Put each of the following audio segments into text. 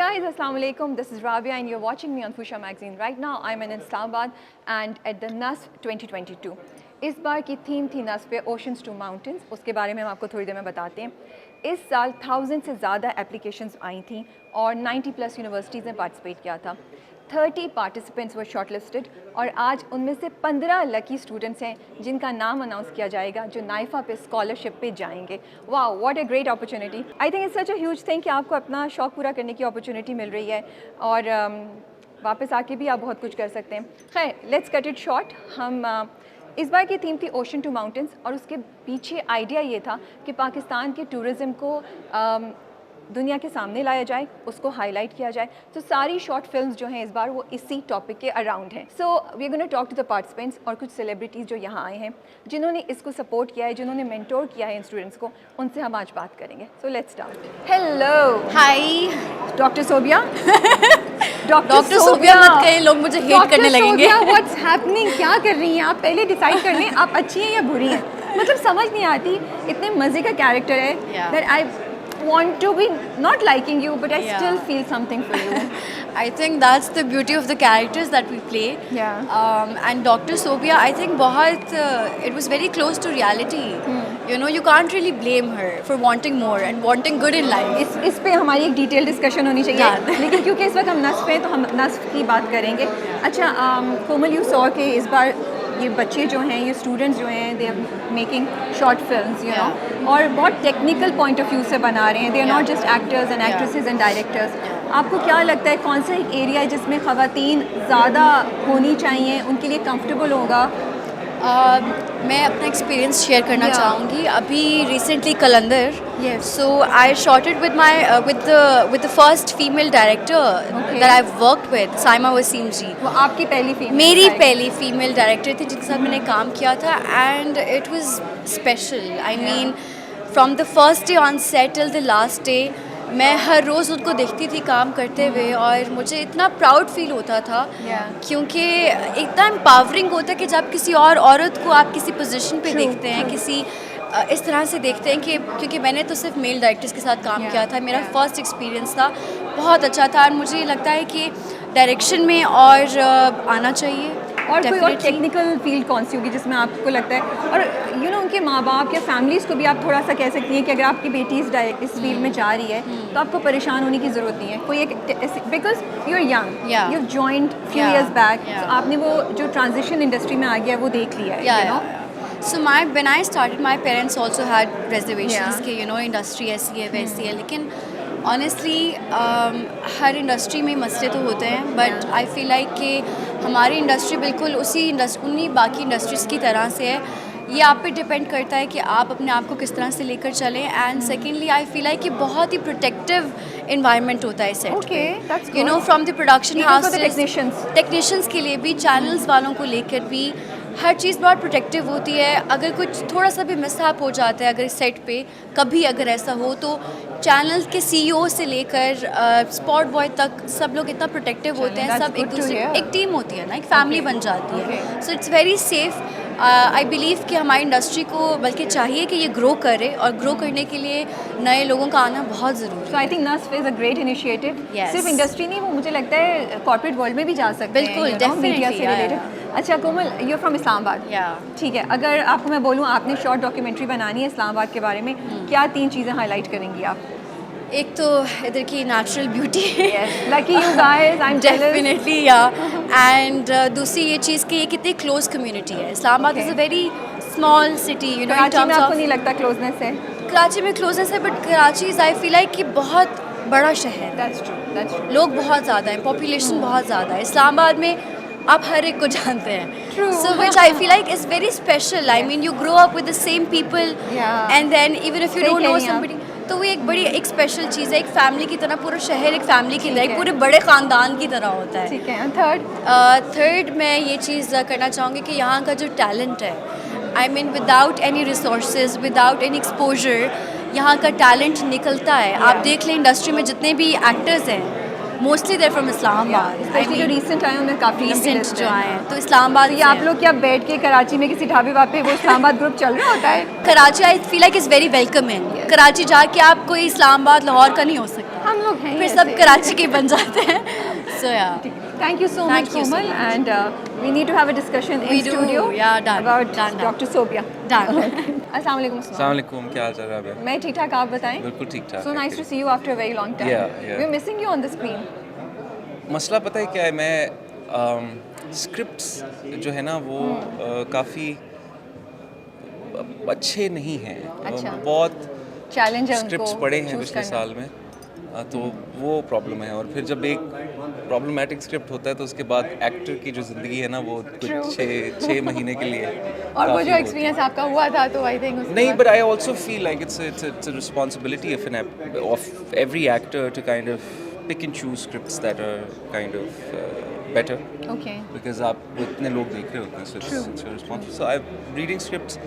guys, Assalamu alaikum. This is Rabia and you're watching me on Fusha Magazine. Right now I'm in Islamabad and at the NASF 2022. इस बार की theme थी NASF पे oceans to mountains. उसके बारे में हम आपको थोड़ी देर में बताते हैं. इस साल 1000 से ज़्यादा एप्लीकेशंस आई थी और 90+ यूनिवर्सिटीज़ ने पार्टिसिपेट किया था. 30 पार्टिसिपेंट्स वर शॉर्टलिस्टेड और आज उनमें से 15 लकी स्टूडेंट्स हैं जिनका नाम अनाउंस किया जाएगा जो नाइफा पे स्कॉलरशिप पे जाएंगे. Wow, what a great opportunity. I think it's such a huge thing कि आपको अपना शौक़ पूरा करने की अपॉर्चुनिटी मिल रही है और वापस आके भी आप बहुत कुछ कर सकते हैं. खैर, लेट्स कट इट शॉर्ट. हम इस बार की थीम थी ओशन टू माउंटेंस और उसके पीछे आइडिया ये था कि पाकिस्तान के टूरिज़म को दुनिया के सामने लाया जाए, उसको हाईलाइट किया जाए. तो सारी शॉर्ट फिल्म्स जो हैं इस बार वो इसी टॉपिक के अराउंड हैं. So we are gonna talk to the participants और कुछ सेलिब्रिटीज़ जो यहाँ आए हैं जिन्होंने इसको सपोर्ट किया है, जिन्होंने मेंटोर किया है इन स्टूडेंट्स को, उनसे हम आज बात करेंगे. So let's start. Hello, hi doctor Sobia. Doctor Sobia मत कहिए, लोग मुझे हेट करने लगेंगे. व्हाट्स हैपनिंग, क्या कर रही हैं आप? पहले डिसाइड कर लें आप अच्छी हैं या बुरी हैं. मतलब समझ नहीं आती, इतने मज़े का कैरेक्टर है that I want to be not liking you but I still feel something for you. I think that's the beauty of the characters that we play. And Dr. Sobia, I think बहुत it was very close to reality. You know, you can't really blame her for wanting more and wanting good in life. इस पे हमारी एक detail discussion होनी चाहिए. लेकिन क्योंकि इस वक्त हम नस्फ पे, तो हम नस्फ की बात करेंगे. अच्छा कोमल, यू सॉ के इस बार ये बच्चे जो हैं, ये स्टूडेंट्स जो हैं, they are making short films, you know, और बहुत टेक्निकल पॉइंट ऑफ व्यू से बना रहे हैं. They are not just actors and actresses and directors. आपको क्या लगता है कौन सा एक एरिया है जिसमें ख़वातीन ज़्यादा होनी चाहिए, उनके लिए कंफर्टेबल होगा? मैं अपना एक्सपीरियंस शेयर करना चाहूँगी. अभी recently Kalandar, so I shotted with my with the first female director that I worked with, Saima Waseem ji. वो आपकी पहली फीमेल? मेरी पहली फीमेल डायरेक्टर थी जिनके साथ मैंने काम किया था and it was special. I mean from the first day on set till the last day मैं हर रोज़ उनको देखती थी काम करते हुए और मुझे इतना प्राउड फील होता था क्योंकि इतना एम्पावरिंग होता है कि जब किसी और औरत को आप किसी पोजीशन पे देखते हैं, किसी इस तरह से देखते हैं कि क्योंकि मैंने तो सिर्फ मेल डायरेक्टर्स के साथ काम किया था. मेरा फर्स्ट एक्सपीरियंस था, बहुत अच्छा था और मुझे लगता है कि डायरेक्शन में और आना चाहिए. और कोई और टेक्निकल फील्ड कौन सी होगी जिसमें आपको लगता है, और यू नो उनके माँ बाप या फैमिलीज़ को भी आप थोड़ा सा कह सकती हैं कि अगर आपकी बेटी इस फील्ड में जा रही है तो आपको परेशान होने की ज़रूरत नहीं है. कोई एक because you are young, you have joined few years back, आपने वो जो ट्रांजिशन इंडस्ट्री में आ गया वो देख लिया है, you know. So when I started, my parents also had reservations कि you know इंडस्ट्री ऐसी है वैसी है, लेकिन ऑनेस्टली हर इंडस्ट्री में मसले तो होते हैं बट आई फील लाइक कि हमारी इंडस्ट्री बिल्कुल उन्हीं बाकी इंडस्ट्रीज़ की तरह से है. ये आप पे डिपेंड करता है कि आप अपने आप को किस तरह से लेकर चलें. And secondly I feel like कि बहुत ही प्रोटेक्टिव इन्वायरमेंट होता है सेट पे, you know, from the production house, technicians के लिए भी, चैनल्स वालों को लेकर भी, हर चीज़ बहुत प्रोटेक्टिव होती है. अगर कुछ थोड़ा सा भी मिसहैप हो जाता है अगर सेट पे कभी अगर ऐसा हो तो चैनल के CEO से लेकर स्पॉट बॉय तक सब लोग इतना प्रोटेक्टिव होते हैं. सब एक दूसरे, एक टीम होती है ना, एक फैमिली बन जाती है. So it's very safe. I believe कि हमारी इंडस्ट्री को बल्कि चाहिए कि ये ग्रो करे और ग्रो करने के लिए नए लोगों का आना बहुत ज़रूरी है. So I think NASF is a great initiative. सिर्फ इंडस्ट्री नहीं, वो मुझे लगता है कॉर्पोरेट वर्ल्ड में भी जा सकते हैं. बिल्कुल, डेफिनेटली. अच्छा कोमल, यू आर फ्रॉम इस्लामाबाद. ठीक है, अगर आपको मैं बोलूँ आपने शॉर्ट डॉक्यूमेंट्री बनानी है इस्लामाबाद के बारे में, क्या 3 चीज़ें हाईलाइट करेंगी आप? एक तो इधर की natural beauty, lucky you guys, I am definitely, and दूसरी ये चीज़ कि ये कितनी क्लोज कम्युनिटी है. Islamabad is a very small city, you know. Karachi में आपको नहीं लगता क्लोजनेस है? कराची में क्लोजनेस है but Karachi is I feel like कि बहुत बड़ा शहर. That's true. लोग बहुत ज़्यादा हैं, पॉपुलेशन बहुत ज़्यादा है. इस्लामाबाद में आप हर एक को जानते हैं. So which I feel like is very special. I mean you grow up with the same people and then even if you don't know somebody, तो वो एक बड़ी एक स्पेशल चीज़ है. एक फैमिली की तरह, पूरा शहर एक फैमिली की तरह, एक पूरे बड़े ख़ानदान की तरह होता है. ठीक है. थर्ड मैं ये चीज़ करना चाहूँगी कि यहाँ का जो टैलेंट है, I mean without any resources, without any exposure, यहाँ का टैलेंट निकलता है. आप देख लें इंडस्ट्री में जितने भी एक्टर्स हैं mostly there from Islamabad, specially जो रिसेंट आए उनमें काफ़ी रिसेंट जो आए हैं तो इस्लामाबाद ये आप लोग क्या बैठ के कराची में किसी ढाबे वापे वो इस्लामाबाद ग्रुप चल रहा होता है? कराची आई feel like is very welcoming. Karachi जाके आप कोई इस्लामाबाद लाहौर का नहीं हो सकता, हम लोग हैं फिर सब कराची के बन जाते हैं। सो या Thank you so much, Thank you so Komal, much. and we need to have a discussion We in do, studio yeah, done, about done. Dr. Sobia. Done. Assalamu alaikum. अस्सलाम क्या हाल चाल है आप? मैं ठीक ठाक, आप बताएं? बिल्कुल ठीक ठाक। So nice to see you after a very long time. Yeah. We're missing you on the screen. मसला पता है क्या है, मैं स्क्रिप्ट्स जो है ना वो काफ़ी अच्छे नहीं हैं। अच्छा। बहुत Challenge है उनको स्क्रिप्ट्स पढ़े हैं choose पिछले करना। साल में, तो वो प्रॉब्लम है। और फिर जब एक प्रॉब्लमेटिक स्क्रिप्ट होता है तो उसके बाद एक्टर की जो ज़िंदगी है ना वो True. कुछ छः महीने के लिए और वो काफ़ी जो होती एक्सपीरियंस आपका हुआ था तो आई थिंक नहीं, but I also feel like it's a responsibility of every actor to kind of pick and choose scripts that are kind of better, okay because आप इतने लोग देख रहे होते हैं, so it's your responsibility. So I'm reading scripts,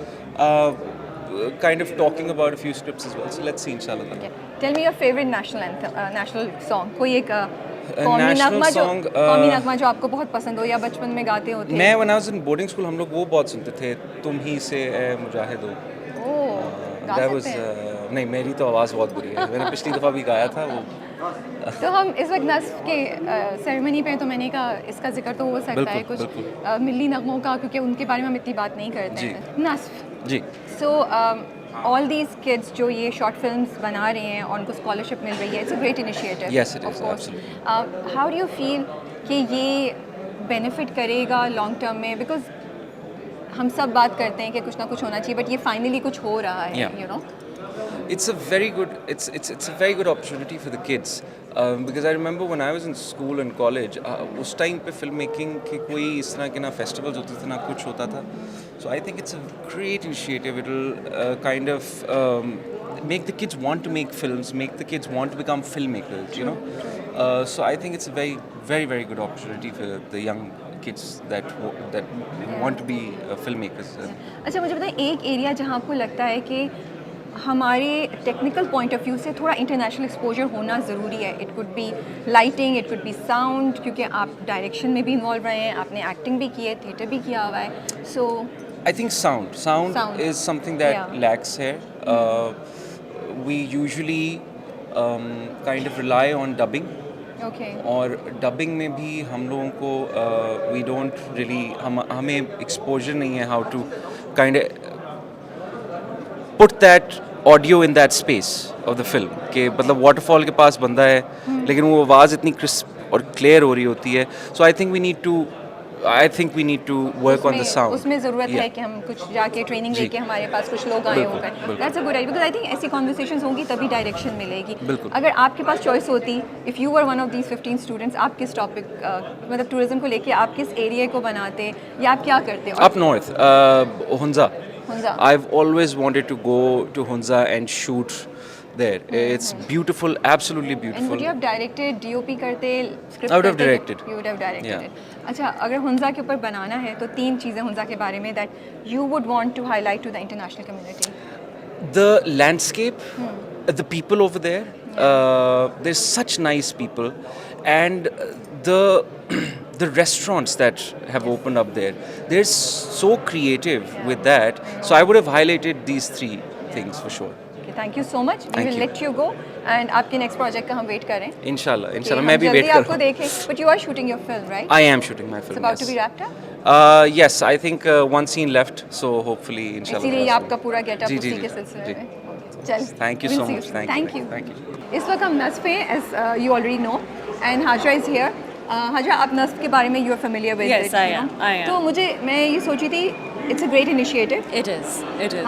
kind of talking about a few scripts as well. So let's see, inshallah. Tell me your favourite national anthem, national song, कोई एक कौमी national नगमा जो song, कौमी नगमा जो आपको बहुत पसंद हो या बचपन में गाते होते मैं when I was in boarding school हम लोग वो बहुत सुनते थे, तुम ही से ए मुजाहिदो। गा That was सकते हैं? नहीं, मेरी तो आवाज़ बहुत बुरी है, मैंने पिछली दफ़ा भी गाया था वो। तो हम इस वक्त नस्फ के सेरेमनी पे तो मैंने कहा इसका जिक्र तो हो सकता है बिल्कुल, कुछ मिली नगमों का, क्योंकि उनके बारे में हम इतनी बात नहीं करते जी। हैं। नस्फ, जी सो ऑल दीज किड्स जो ये शॉर्ट फिल्म्स बना रहे हैं और उनको स्कॉलरशिप मिल रही है, it's a great initiative. Yes, it is, absolutely. How do you feel कि ये बेनिफिट करेगा लॉन्ग टर्म में? बिकॉज हम सब बात करते हैं कि कुछ ना कुछ होना चाहिए, बट ये फाइनली कुछ हो रहा है, Yeah. You know. It's a very good it's a very good opportunity for the kids, because I remember when I was in school and college, उस टाइम पे फिल्म मेकिंग के कोई इस तरह के ना फेस्टिवल्स होते थे ना कुछ होता था। So I think it's a great initiative. It'll kind of make the kids want to make films, make the kids want to become filmmakers, you know. So I think it's a very very very good opportunity for the young kids that want to be filmmakers. अच्छा, मुझे बताएं एक area जहाँ आपको लगता है कि हमारे टेक्निकल पॉइंट ऑफ व्यू से थोड़ा इंटरनेशनल एक्सपोजर होना ज़रूरी है। It could be lighting, it could be sound, क्योंकि आप डायरेक्शन में भी इन्वॉल्व रहे हैं, आपने एक्टिंग भी की है, थिएटर भी किया हुआ है। सो I think sound is something that Yeah. lacks here. We usually kind of rely on dubbing. Okay और डबिंग में भी हम लोगों को वी डोंट रियली हमें एक्सपोजर नहीं है how to kind put that audio in that space of the film के मतलब वाटरफॉल के पास बंदा है लेकिन वो आवाज़ इतनी क्रिस्प और क्लियर हो रही होती है। So I think we need to work on the sound. उसमें ज़रूरत है कि हम कुछ जाके ट्रेनिंग जी। लेके हमारे पास कुछ लोग आए बिल्कुल, होकर। बिल्कुल। That's a good idea, because I think ऐसी कॉन्वर्सेशंस होंगी तभी डायरेक्शन मिलेगी। बिल्कुल। अगर आपके पास चॉइस होती, if you were one of these 15 students, आप किस टॉपिक मतलब टूरिज्म को लेके आप किस एरिया को बनाते या आप क्या करते? Up north, Hunza. Hunza. I've always wanted to go to Hunza and shoot there. It's beautiful, absolutely And beautiful. would you have directed, DOP करते, script I would have करते? directed. You would have directed Yeah. it. अच्छा, अगर हुंजा के ऊपर बनाना है तो 3 चीज़ें हुंजा के बारे में that you would want to highlight to the international community. The landscape, the people over there, there's such nice people, and the the restaurants that have opened up there, they're so creative with that. So I would have highlighted these 3 things for sure. Okay, thank you so much. We Thank will you. let you go and आपके next project का हम wait करें। Inshallah, कि inshallah, हम मैं भी जल्दी wait कर आपको रहा हूँ। देखें। But you are shooting your film, right? I am shooting my It's film. about to yes. be wrapped up. Yes, I think one scene left, so hopefully inshallah. इसीलिए ये that's आपका all. पूरा getup जी, उसी जी, के जी, सिलसिले जी। में। चल, Thank you we'll so see much. Thank you. Thank you. इस वक्त हम नस्फ हैं, as you already know, and Hajra is here. Hajra, आप नस्फ के बारे में you are familiar with Yes, it, I you am, know? I am. तो मुझे मैं ये सोची थी, it's a great initiative. It is.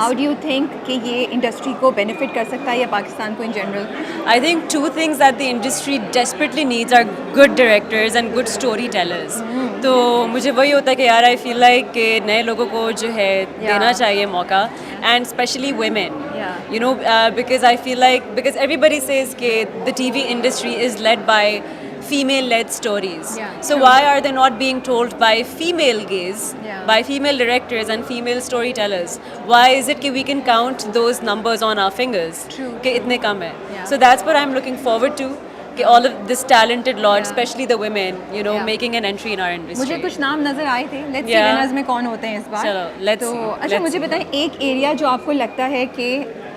How do you think कि ये इंडस्ट्री को बेनिफिट कर सकता है या पाकिस्तान को in general? I think 2 things that the industry desperately needs are good directors and good storytellers. तो मुझे वही होता है कि यार I feel like कि नए लोगों को जो है देना चाहिए मौका, and especially women. Yeah. You know, because I feel like because everybody says कि the TV industry is led by female-led stories. Yeah, So true. why are they not being told by female gaze, Yeah. by female directors and female storytellers? Why is it कि we can count those numbers on our fingers? True, कि इतने कम है. Yeah. So that's what I'm looking forward to. कि all of this talented lot, Yeah. especially the women, you know, Yeah. making an entry in our industry. मुझे कुछ नाम नजर आए थे, लेट्स सी Yeah. विनर्स में कौन होते हैं इस बार। चलो, let's तो see, अच्छा let's मुझे see. बताएं एक एरिया जो आपको लगता है कि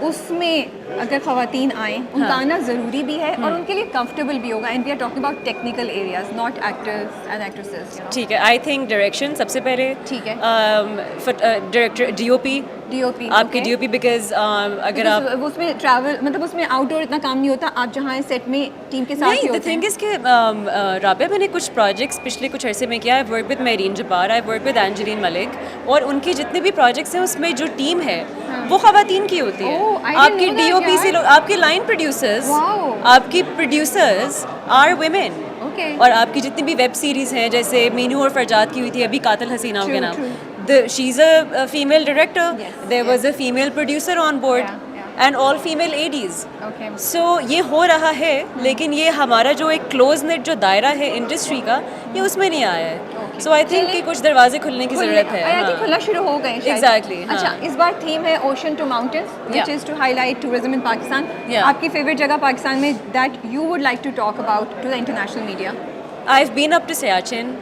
उसमें अगर ख़वातीन आएँ उनका हाँ. आना ज़रूरी भी है और उनके लिए कंफर्टेबल भी होगा, and we are talking about technical areas, not actors and actresses, you know. ठीक है, आई थिंक डायरेक्शन सबसे पहले। ठीक है। डायरेक्टर डीओपी, डीओपी आपके डीओपी, बिकॉज अगर आप उसमें ट्रैवल मतलब उसमें आउटडोर इतना काम नहीं होता, आप जहाँ हैं सेट में टीम के साथ ही नहीं, द होते थिंग हैं। इज कि राबिया, मैंने कुछ प्रोजेक्ट्स पिछले कुछ अरसे में किया। I work with marine Jabbar, I work with Angeline Malik, और उनकी जितने भी प्रोजेक्ट्स हैं उसमें जो टीम है वो खवातीन की होती है। Oh, I didn't आपकी know that, डीओपी से यार। लोग, आपके लाइन प्रोड्यूसर्स, Wow. आपकी प्रोड्यूसर्स आर वुमेन। Okay. और आपकी जितनी भी वेब सीरीज हैं, जैसे मीनू और फरजाद की हुई थी अभी कातिल हसीनाओं के True, नाम, true. She is a female director, Yes, there was yes. A female producer on board, Yeah, yeah. And all female ADs. Okay. सो ये हो रहा है, लेकिन ये हमारा जो एक क्लोज नेट जो दायरा है इंडस्ट्री का, ये उसमें नहीं आया है। सो आई थिंक कि कुछ दरवाजे खुलने की ज़रूरत है। आई थिंक हाँ। खुलना शुरू हो गए शायद। Exactly, हाँ. अच्छा, इस बार थीम है ocean to mountains, which Yeah. Is to highlight tourism in Pakistan. Yeah. आपकी फेवरेट जगह पाकिस्तान में that you would like to talk about to the international media? I've been up to Siachen,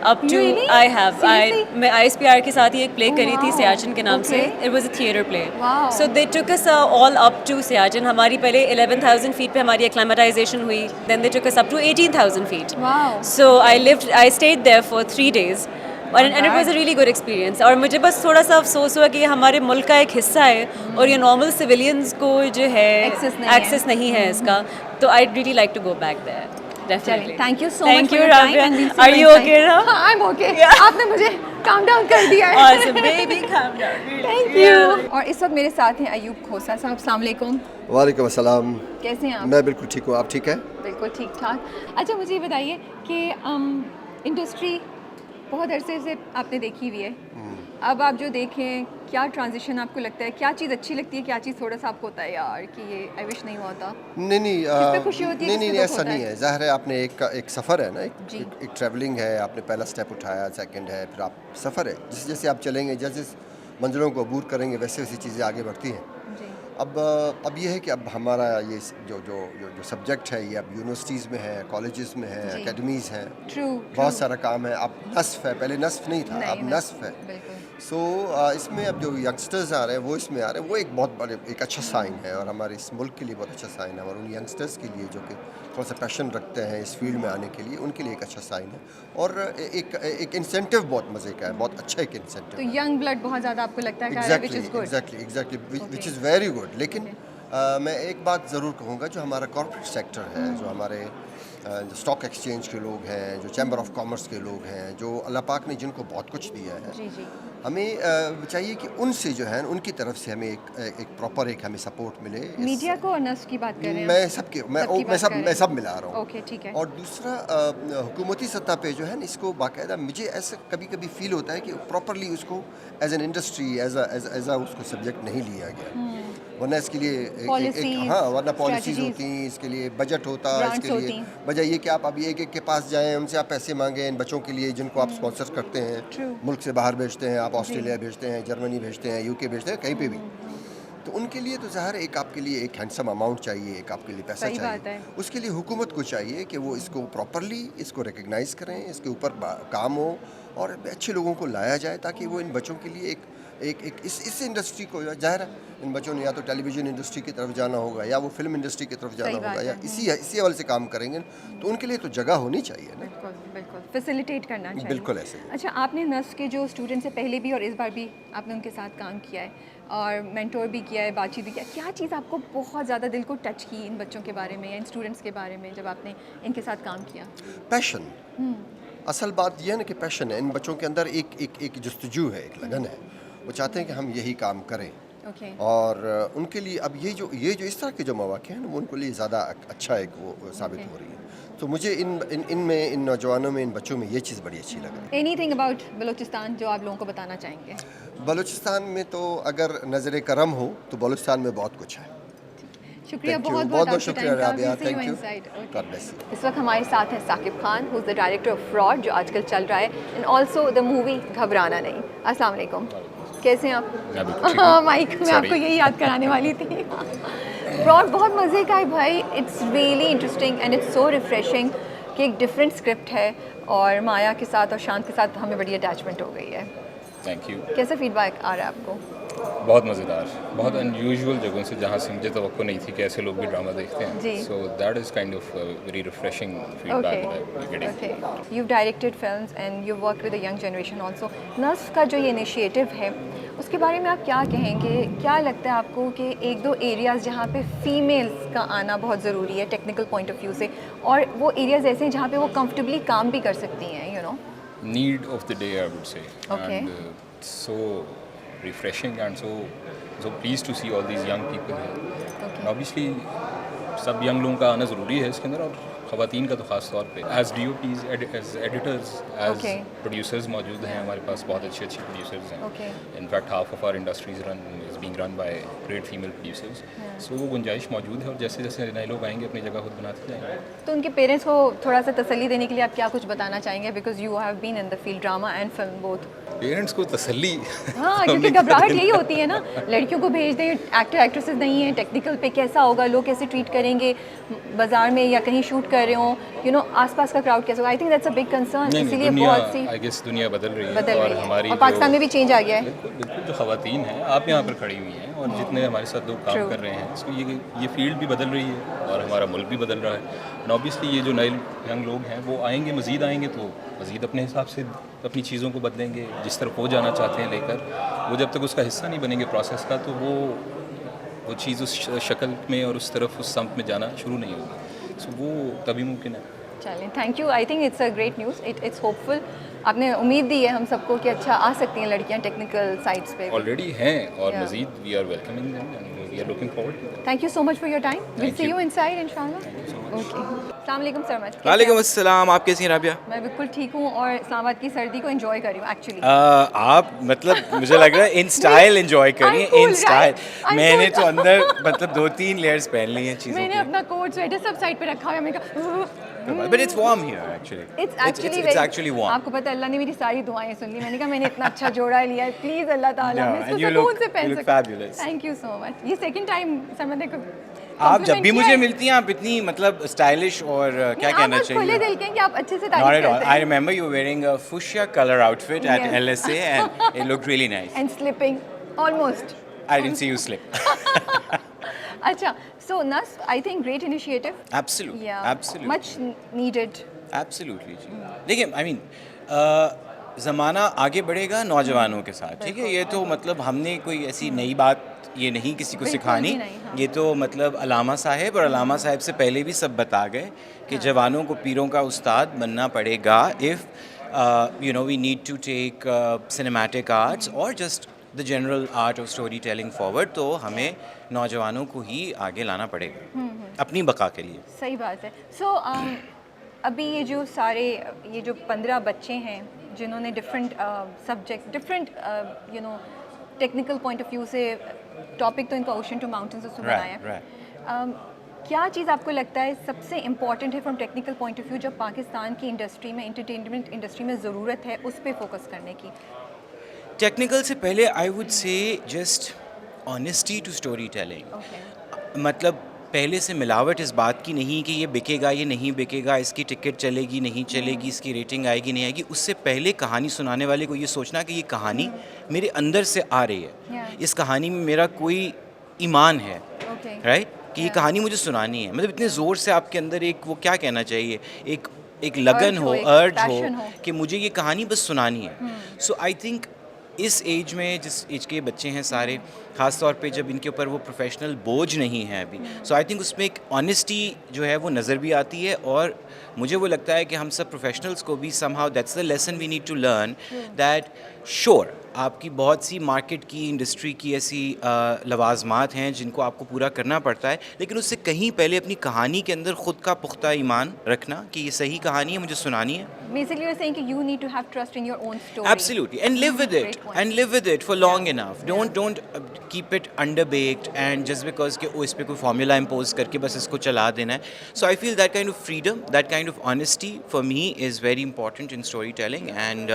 up to Really? I have. Seriously? मैं ISPR के साथ ही एक play Oh, करी थी wow. Siachen के नाम से। Okay. It was a theater play. Wow. So they took us all up to Siachen. हमारी पहले 11,000 feet पे हमारी acclimatization हुई. Then they took us up to 18,000 feet. Wow. So I stayed there for 3 days. And it was a really good experience. और मुझे बस थोड़ा सा अफसोस हुआ कि ये हमारे मुल्क का एक हिस्सा है और ये नॉर्मल सिविलियंस को जो है Access नहीं है। है इसका। तो I'd really like to go back there. Definitely. चलिए, thank you so Thank much for you, your time Rabia. And we'll see Are you you inside. okay now? हाँ, आई एम ओके। Yeah. आपने मुझे calm down कर दिया है। Awesome, baby, calm down. Really. Thank you. और इस वक्त मेरे साथ हैं अयूब खोसा साहब। अस्सलाम वालेकुम। वालेकुम अस्सलाम। कैसे हैं आप? मैं बिल्कुल ठीक हूँ, आप ठीक है? बिल्कुल ठीक ठाक। अच्छा, मुझे ये बताइए कि इंडस्ट्री बहुत अरसे से आपने देखी हुई है, अब आप जो देखें, क्या ट्रांजिशन आपको लगता है, क्या चीज़ अच्छी लगती है, क्या चीज़ थोड़ा सा आपको होता है यार कि ये आई विश नहीं हुआ होता? नहीं किस पे खुशी होती है, नहीं किस पे नहीं दुख ऐसा होता नहीं है? है। ज़ाहिर है आपने एक सफ़र है ना, जी। एक ट्रैवलिंग है, आपने पहला स्टेप उठाया, सेकंड है, फिर आप सफ़र है, जैसे जैसे आप चलेंगे, जैसे जैसे मंजिलों को अबूर करेंगे, वैसे वैसी चीज़ें आगे बढ़ती हैं। जी। अब ये है कि अब हमारा ये जो सब्जेक्ट है, ये अब यूनिवर्सिटीज़ में है, कॉलेजेस में है, जी। एकेडमीज़ हैं, ट्रू। बहुत सारा काम है। अब नस्फ़ है, पहले नस्फ़ नहीं था, अब नस्फ़ है। बिल्कुल। सो इसमें अब जो यंगस्टर्स आ रहे हैं वो इसमें आ रहे हैं, वो एक बहुत बड़े एक अच्छा साइन है और हमारे इस मुल्क के लिए बहुत अच्छा साइन है, और उन यंगस्टर्स के लिए जो कि थोड़ा सा पैशन रखते हैं इस फील्ड में आने के लिए, उनके लिए एक अच्छा साइन है। और एक इंसेंटिव बहुत मज़े का है, बहुत अच्छा एक तो इंसेंटिव। यंग ब्लड बहुत ज़्यादा आपको लगता है, which is good. Exactly which is very good. लेकिन मैं एक बात ज़रूर कहूँगा, जो हमारा कॉर्पोरेट सेक्टर है, जो हमारे जो स्टॉक एक्सचेंज के लोग हैं, जो चैम्बर ऑफ कॉमर्स के लोग हैं, जो अल्लाह पाक ने जिनको बहुत कुछ दिया है, जी जी। हमें चाहिए कि उनसे जो है उनकी तरफ से हमें एक प्रॉपर एक हमें सपोर्ट मिले। मीडिया को और नस्ल की बात कर रहे हैं? मैं सबके सबकी बात कर रहे मैं हैं। सब मिला रहा हूँ। ओके, ठीक है। और दूसरा हुकूमती सतह पे जो है ना, इसको बाकायदा मुझे ऐसा कभी कभी फील होता है कि प्रॉपरली उसको as an industry as a उसको सब्जेक्ट नहीं लिया गया, वरना इसके लिए Policies, हाँ, वरना पॉलिसीज़ strategies, होती, इसके लिए बजट होता, grants इसके लिए होती। बजाय ये कि आप अभी एक के पास जाएं, उनसे आप पैसे मांगें इन बच्चों के लिए जिनको आप स्पॉन्सर करते हैं, True. मुल्क से बाहर भेजते हैं, आप ऑस्ट्रेलिया भेजते हैं, जर्मनी भेजते हैं, यूके भेजते हैं, कहीं पे भी। तो उनके लिए तो ज़ाहिर एक आपके लिए एक हैंडसम अमाउंट चाहिए, एक आपके लिए पैसा सही बात चाहिए। है। उसके लिए हुकूमत को चाहिए कि वो इसको प्रॉपरली इसको रिकग्नाइज़ करें, इसके ऊपर काम हो और अच्छे लोगों को लाया जाए, ताकि वो इन बच्चों के लिए एक इस इंडस्ट्री को, ज़ाहिर है इन बच्चों ने या तो टेलीविज़न इंडस्ट्री की तरफ जाना होगा या वो फिल्म इंडस्ट्री की तरफ जाना सही बात होगा, या है। इसी हवाले से काम करेंगे, तो उनके लिए तो जगह होनी चाहिए ना। बिल्कुल बिल्कुल, फैसिलिटेट करना चाहिए। बिल्कुल ऐसे ही। अच्छा, आपने नस्ल के जो स्टूडेंट्स हैं पहले भी और इस बार भी आपने उनके साथ काम किया है और मेंटोर भी किया है, बातचीत भी किया, क्या चीज़ आपको बहुत ज़्यादा दिल को टच की इन बच्चों के बारे में या इन स्टूडेंट्स के बारे में जब आपने इनके साथ काम किया? पैशन। असल बात यह है ना कि पैशन है इन बच्चों के अंदर, एक जस्तजू है, एक लगन है, वो चाहते हैं कि हम यही काम करें। ओके। और उनके लिए अब ये जो इस तरह के जो मौके हैं ना, वो उनके लिए ज़्यादा अच्छा एक वो साबित हो रही है। तो मुझे इन नौजवानों में, इन बच्चों में ये चीज़ बड़ी अच्छी लग रही है। एनीथिंग अबाउट बलूचिस्तान जो आप लोगों को बताना चाहेंगे? बलूचिस्तान में तो अगर नज़र करम हो तो बलूचिस्तान में बहुत कुछ है। शुक्रिया, Thank you. बहुत बहुत बहुत शुक्रिया Rabia, thank you. God bless you. इस वक्त हमारे साथ है Saqib Khan, who is the director of Fraud, जो आजकल चल रहा है, एंड ऑल्सो द मूवी घबराना नहीं। अस्सलाम वालेकुम, कैसे हैं आप? मैं बिल्कुल ठीक हाँ, हूँ। माइक में Sorry. आपको यही याद कराने वाली थी। प्लॉट बहुत मज़े का है भाई, it's really interesting and it's so refreshing कि एक डिफरेंट स्क्रिप्ट है और माया के साथ और शांत के साथ हमें बड़ी अटैचमेंट हो गई है। Thank you. कैसा फीडबैक आ रहा है आपको? बहुत मज़ेदार, बहुत अनयूजुअल जगहों से जहाँ से मुझे तवक्को नहीं थी कि ऐसे लोग भी ड्रामा देखते जी। हैं। So that is kind of very refreshing feedback that we getting. Okay. You've directed films and you've worked with the young generation also. नस्फ का जो ये इनिशिएटिव है उसके बारे में आप क्या कहेंगे? क्या लगता है आपको कि एक दो एरियाज़ जहाँ पे फीमेल्स का आना बहुत ज़रूरी है टेक्निकल पॉइंट ऑफ व्यू से, और वो एरियाज़ ऐसे हैं जहाँ पे वो कंफर्टेबली काम भी कर सकती हैं, you know? Need of the day, I would say. Okay. And so refreshing and so pleased to see all these young people here. And obviously सब यंग लोगों का आना ज़रूरी है इसके अंदर, और ख़वातीन का तो ख़ास तौर पे as DOPs, as editors, as Okay. Producers मौजूद हैं हमारे पास, बहुत अच्छे प्रोड्यूसर्स हैं। Okay. In fact half of our industries is being run by great female producers. So वो गुंजाइश मौजूद है, और जैसे जैसे नए लोग आएंगे अपनी जगह खुद बनाते जाएंगे। तो उनके पेरेंट्स को थोड़ा सा तसल्ली देने के लिए आप क्या कुछ बताना चाहेंगे? Because you have been in the field, drama and film both. Parents को तसल्ली हाँ, क्योंकि घबराहट यही होती है ना, लड़कियों को भेज दें, एक्टर एक्ट्रेसेस नहीं है, टेक्निकल पे कैसा होगा, लोग कैसे ट्रीट करेंगे, बाजार में या कहीं शूट कर रहे हो, यू नो आसपास का क्राउड कैसा होगा। I think that's a big concern, इसीलिए बहुत सी आई गेस दुनिया बदल रही है, बदल और रही है हमारी और पाकिस्तान में भी चेंज आ गया है। बिल्कुल बिल्कुल, जो ख़वातीन हैं आप यहाँ पर खड़ी हुई हैं, और जितने हमारे साथ लोग काम True. कर रहे हैं, इसको ये फील्ड भी बदल रही है और हमारा मुल्क भी बदल रहा है। एंड ऑब्वियसली ये जो नए यंग लोग हैं वो आएंगे, मज़ीद आएंगे तो मज़ीद अपने हिसाब से अपनी चीज़ों को बदलेंगे, जिस तरफ वो जाना चाहते हैं लेकर। वो जब तक उसका हिस्सा नहीं बनेंगे प्रोसेस का, तो वो चीज़ उस शक्ल में और उस तरफ उस सम्त में जाना शुरू नहीं होगी। सो वो तभी मुमकिन है। चलें, thank you. I think it's a great news, it's hopeful. आपने उम्मीद दी है हम सबको कि अच्छा आ सकती हैं लड़कियां टेक्निकल साइड्स पे। ऑलरेडी हैं, और Yeah. मज़ीद we are welcoming them and we are looking forward to that. Thank you so much for your time, will Thank see you. You inside इंशाल्लाह। ओके, अस्सलाम वालेकुम सर। मच वालेकुम अस्सलाम, आप कैसी हैं राबिया? मैं बिल्कुल ठीक हूँ और इस्लामाबाद की सर्दी को एंजॉय कर रही हूँ एक्चुअली। आप मतलब मुझे लग रहा है इन स्टाइल एंजॉय करिए, I'm cool, in style. right? I'm मैंने cool. तो अंदर मतलब 2-3 लेयर्स पहन ली हैं चीज़ों मैंने की, अपना कोट स्वेटर सब साइड पे रखा हुआ है। मैंने कहा but it's warm here actually. it's actually warm. आपको पता है अल्लाह ने मेरी सारी दुआएं सुन ली। मैंने कहा मैंने इतना अच्छा जोड़ा लिया है, प्लीज़ अल्लाह ताला Yeah, मैं इसको and you सुकून look- से पहन you look सकूं। fabulous. Thank you so much. ये सेकंड टाइम समझने को आप जब भी मुझे मिलती हैं आप इतनी मतलब स्टाइलिश और क्या कहना खुले चाहिए, दिल के हैं कि आप अच्छे से Not तारीफ at all. करते I हैं। remember you wearing a fuchsia color outfit at Yes. LSA and it looked really nice. And slipping almost. I didn't see you slip. अच्छा, so NASF I think great initiative, Absolutely. या Absolutely. Much needed. Absolutely जी। देखिए I mean ज़माना आगे बढ़ेगा नौजवानों के साथ, ठीक है। ये तो मतलब हमने कोई ऐसी नई बात ये नहीं किसी को बिल्कुल सिखानी, भी नहीं, हाँ। ये तो मतलब अलामा साहब और अलामा साहब से पहले भी सब बता गए कि जवानों को पीरों का उस्ताद बनना पड़ेगा if you know we need to take cinematic arts और just the general art of story telling forward, तो हमें नौजवानों को ही आगे लाना पड़ेगा अपनी बका के लिए। सही बात है। सो अभी ये जो 15 बच्चे हैं जिन्होंने different subject, different you know technical point of view से, टॉपिक तो इनका ओशन टू माउंटेन्स उसमें बनाया है। क्या चीज़ आपको लगता है सबसे इम्पॉर्टेंट है from technical point of view जब पाकिस्तान की इंडस्ट्री में, एंटरटेनमेंट इंडस्ट्री में ज़रूरत है उस पर फोकस करने की? टेक्निकल से पहले I would say just honesty to story telling. मतलब पहले से मिलावट इस बात की नहीं कि ये बिकेगा ये नहीं बिकेगा, इसकी टिकट चलेगी नहीं चलेगी, इसकी रेटिंग आएगी नहीं आएगी। उससे पहले कहानी सुनाने वाले को ये सोचना कि ये कहानी मेरे अंदर से आ रही है, इस कहानी में मेरा कोई ईमान है, राइट, कि ये कहानी मुझे सुनानी है। मतलब इतने ज़ोर से आपके अंदर एक वो क्या कहना चाहिए, एक लगन हो, अर्ज हो कि मुझे ये कहानी बस सुनानी है। सो आई थिंक इस एज में, जिस एज के बच्चे हैं सारे, ख़ास तौर पे जब इनके ऊपर वो प्रोफेशनल बोझ नहीं है अभी, सो आई थिंक उसमें एक ऑनेस्टी जो है वो नज़र भी आती है। और मुझे वो लगता है कि हम सब प्रोफेशनल्स को भी somehow that's the lesson we need to learn, that sure आपकी बहुत सी मार्केट की, इंडस्ट्री की ऐसी लवाजमात हैं जिनको आपको पूरा करना पड़ता है, लेकिन उससे कहीं पहले अपनी कहानी के अंदर ख़ुद का पुख्ता ईमान रखना कि ये सही कहानी है, मुझे सुनानी है। Basically, you're saying that you need to have trust in your own story. Absolutely, and live with it, Great point. and live with it for long enough. Don't keep it under baked and just because कि इस पर कोई formula impose करके बस इसको चला देना है. So I feel that kind of freedom, that kind of honesty for me is very important in story telling. And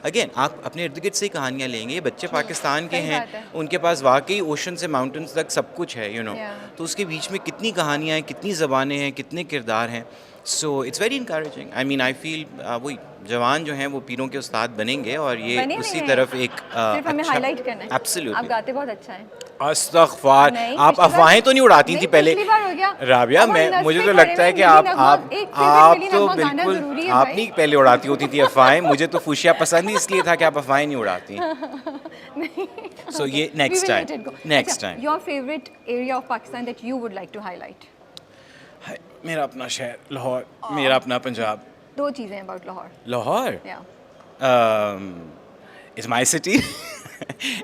again आप अपने इर्द गिर्द से ही कहानियाँ लेंगे. ये बच्चे पाकिस्तान के सही हैं, बात है। उनके पास वाकई ओशन से माउंटेन्स तक सब कुछ है, Yeah. तो उसके बीच में कितनी कहानियाँ हैं, कितनी ज़बानें हैं, कितने किरदार हैं. So it's very encouraging. I mean I feel वही जवान जो हैं वो पीरों के उस्ताद बनेंगे और ये बने हुए उसी हैं। तरफ एक सिर्फ हमें हाईलाइट करना है. एब्सोल्युटली. आप गाते बहुत अच्छा है. अस्तगफार, नहीं, आप पिछली बार- अफवाहें तो नहीं उड़ाती थी नहीं, पहले. पिछली बार हो गया. राबिया, अब हम मैं नस मुझे पे तो खड़े लगता है हैं, कि मिली आप नगमा, आप एक favorite आप मिली तो नगमा गाना बिल्कुल ज़रूरी है आप भाई. नहीं पहले उड़ाती होती थी अफवाहें. मुझे तो फुशिया पसंद ही इसलिए था कि आप अफवाहें नहीं उड़ाती. सो ये next time, next time. Your favourite area of Pakistan that you would like to highlight. मेरा अपना शहर लाहौर, मेरा अपना पंजाब. दो चीज़ें अबाउट लाहौर. लाहौर या is my city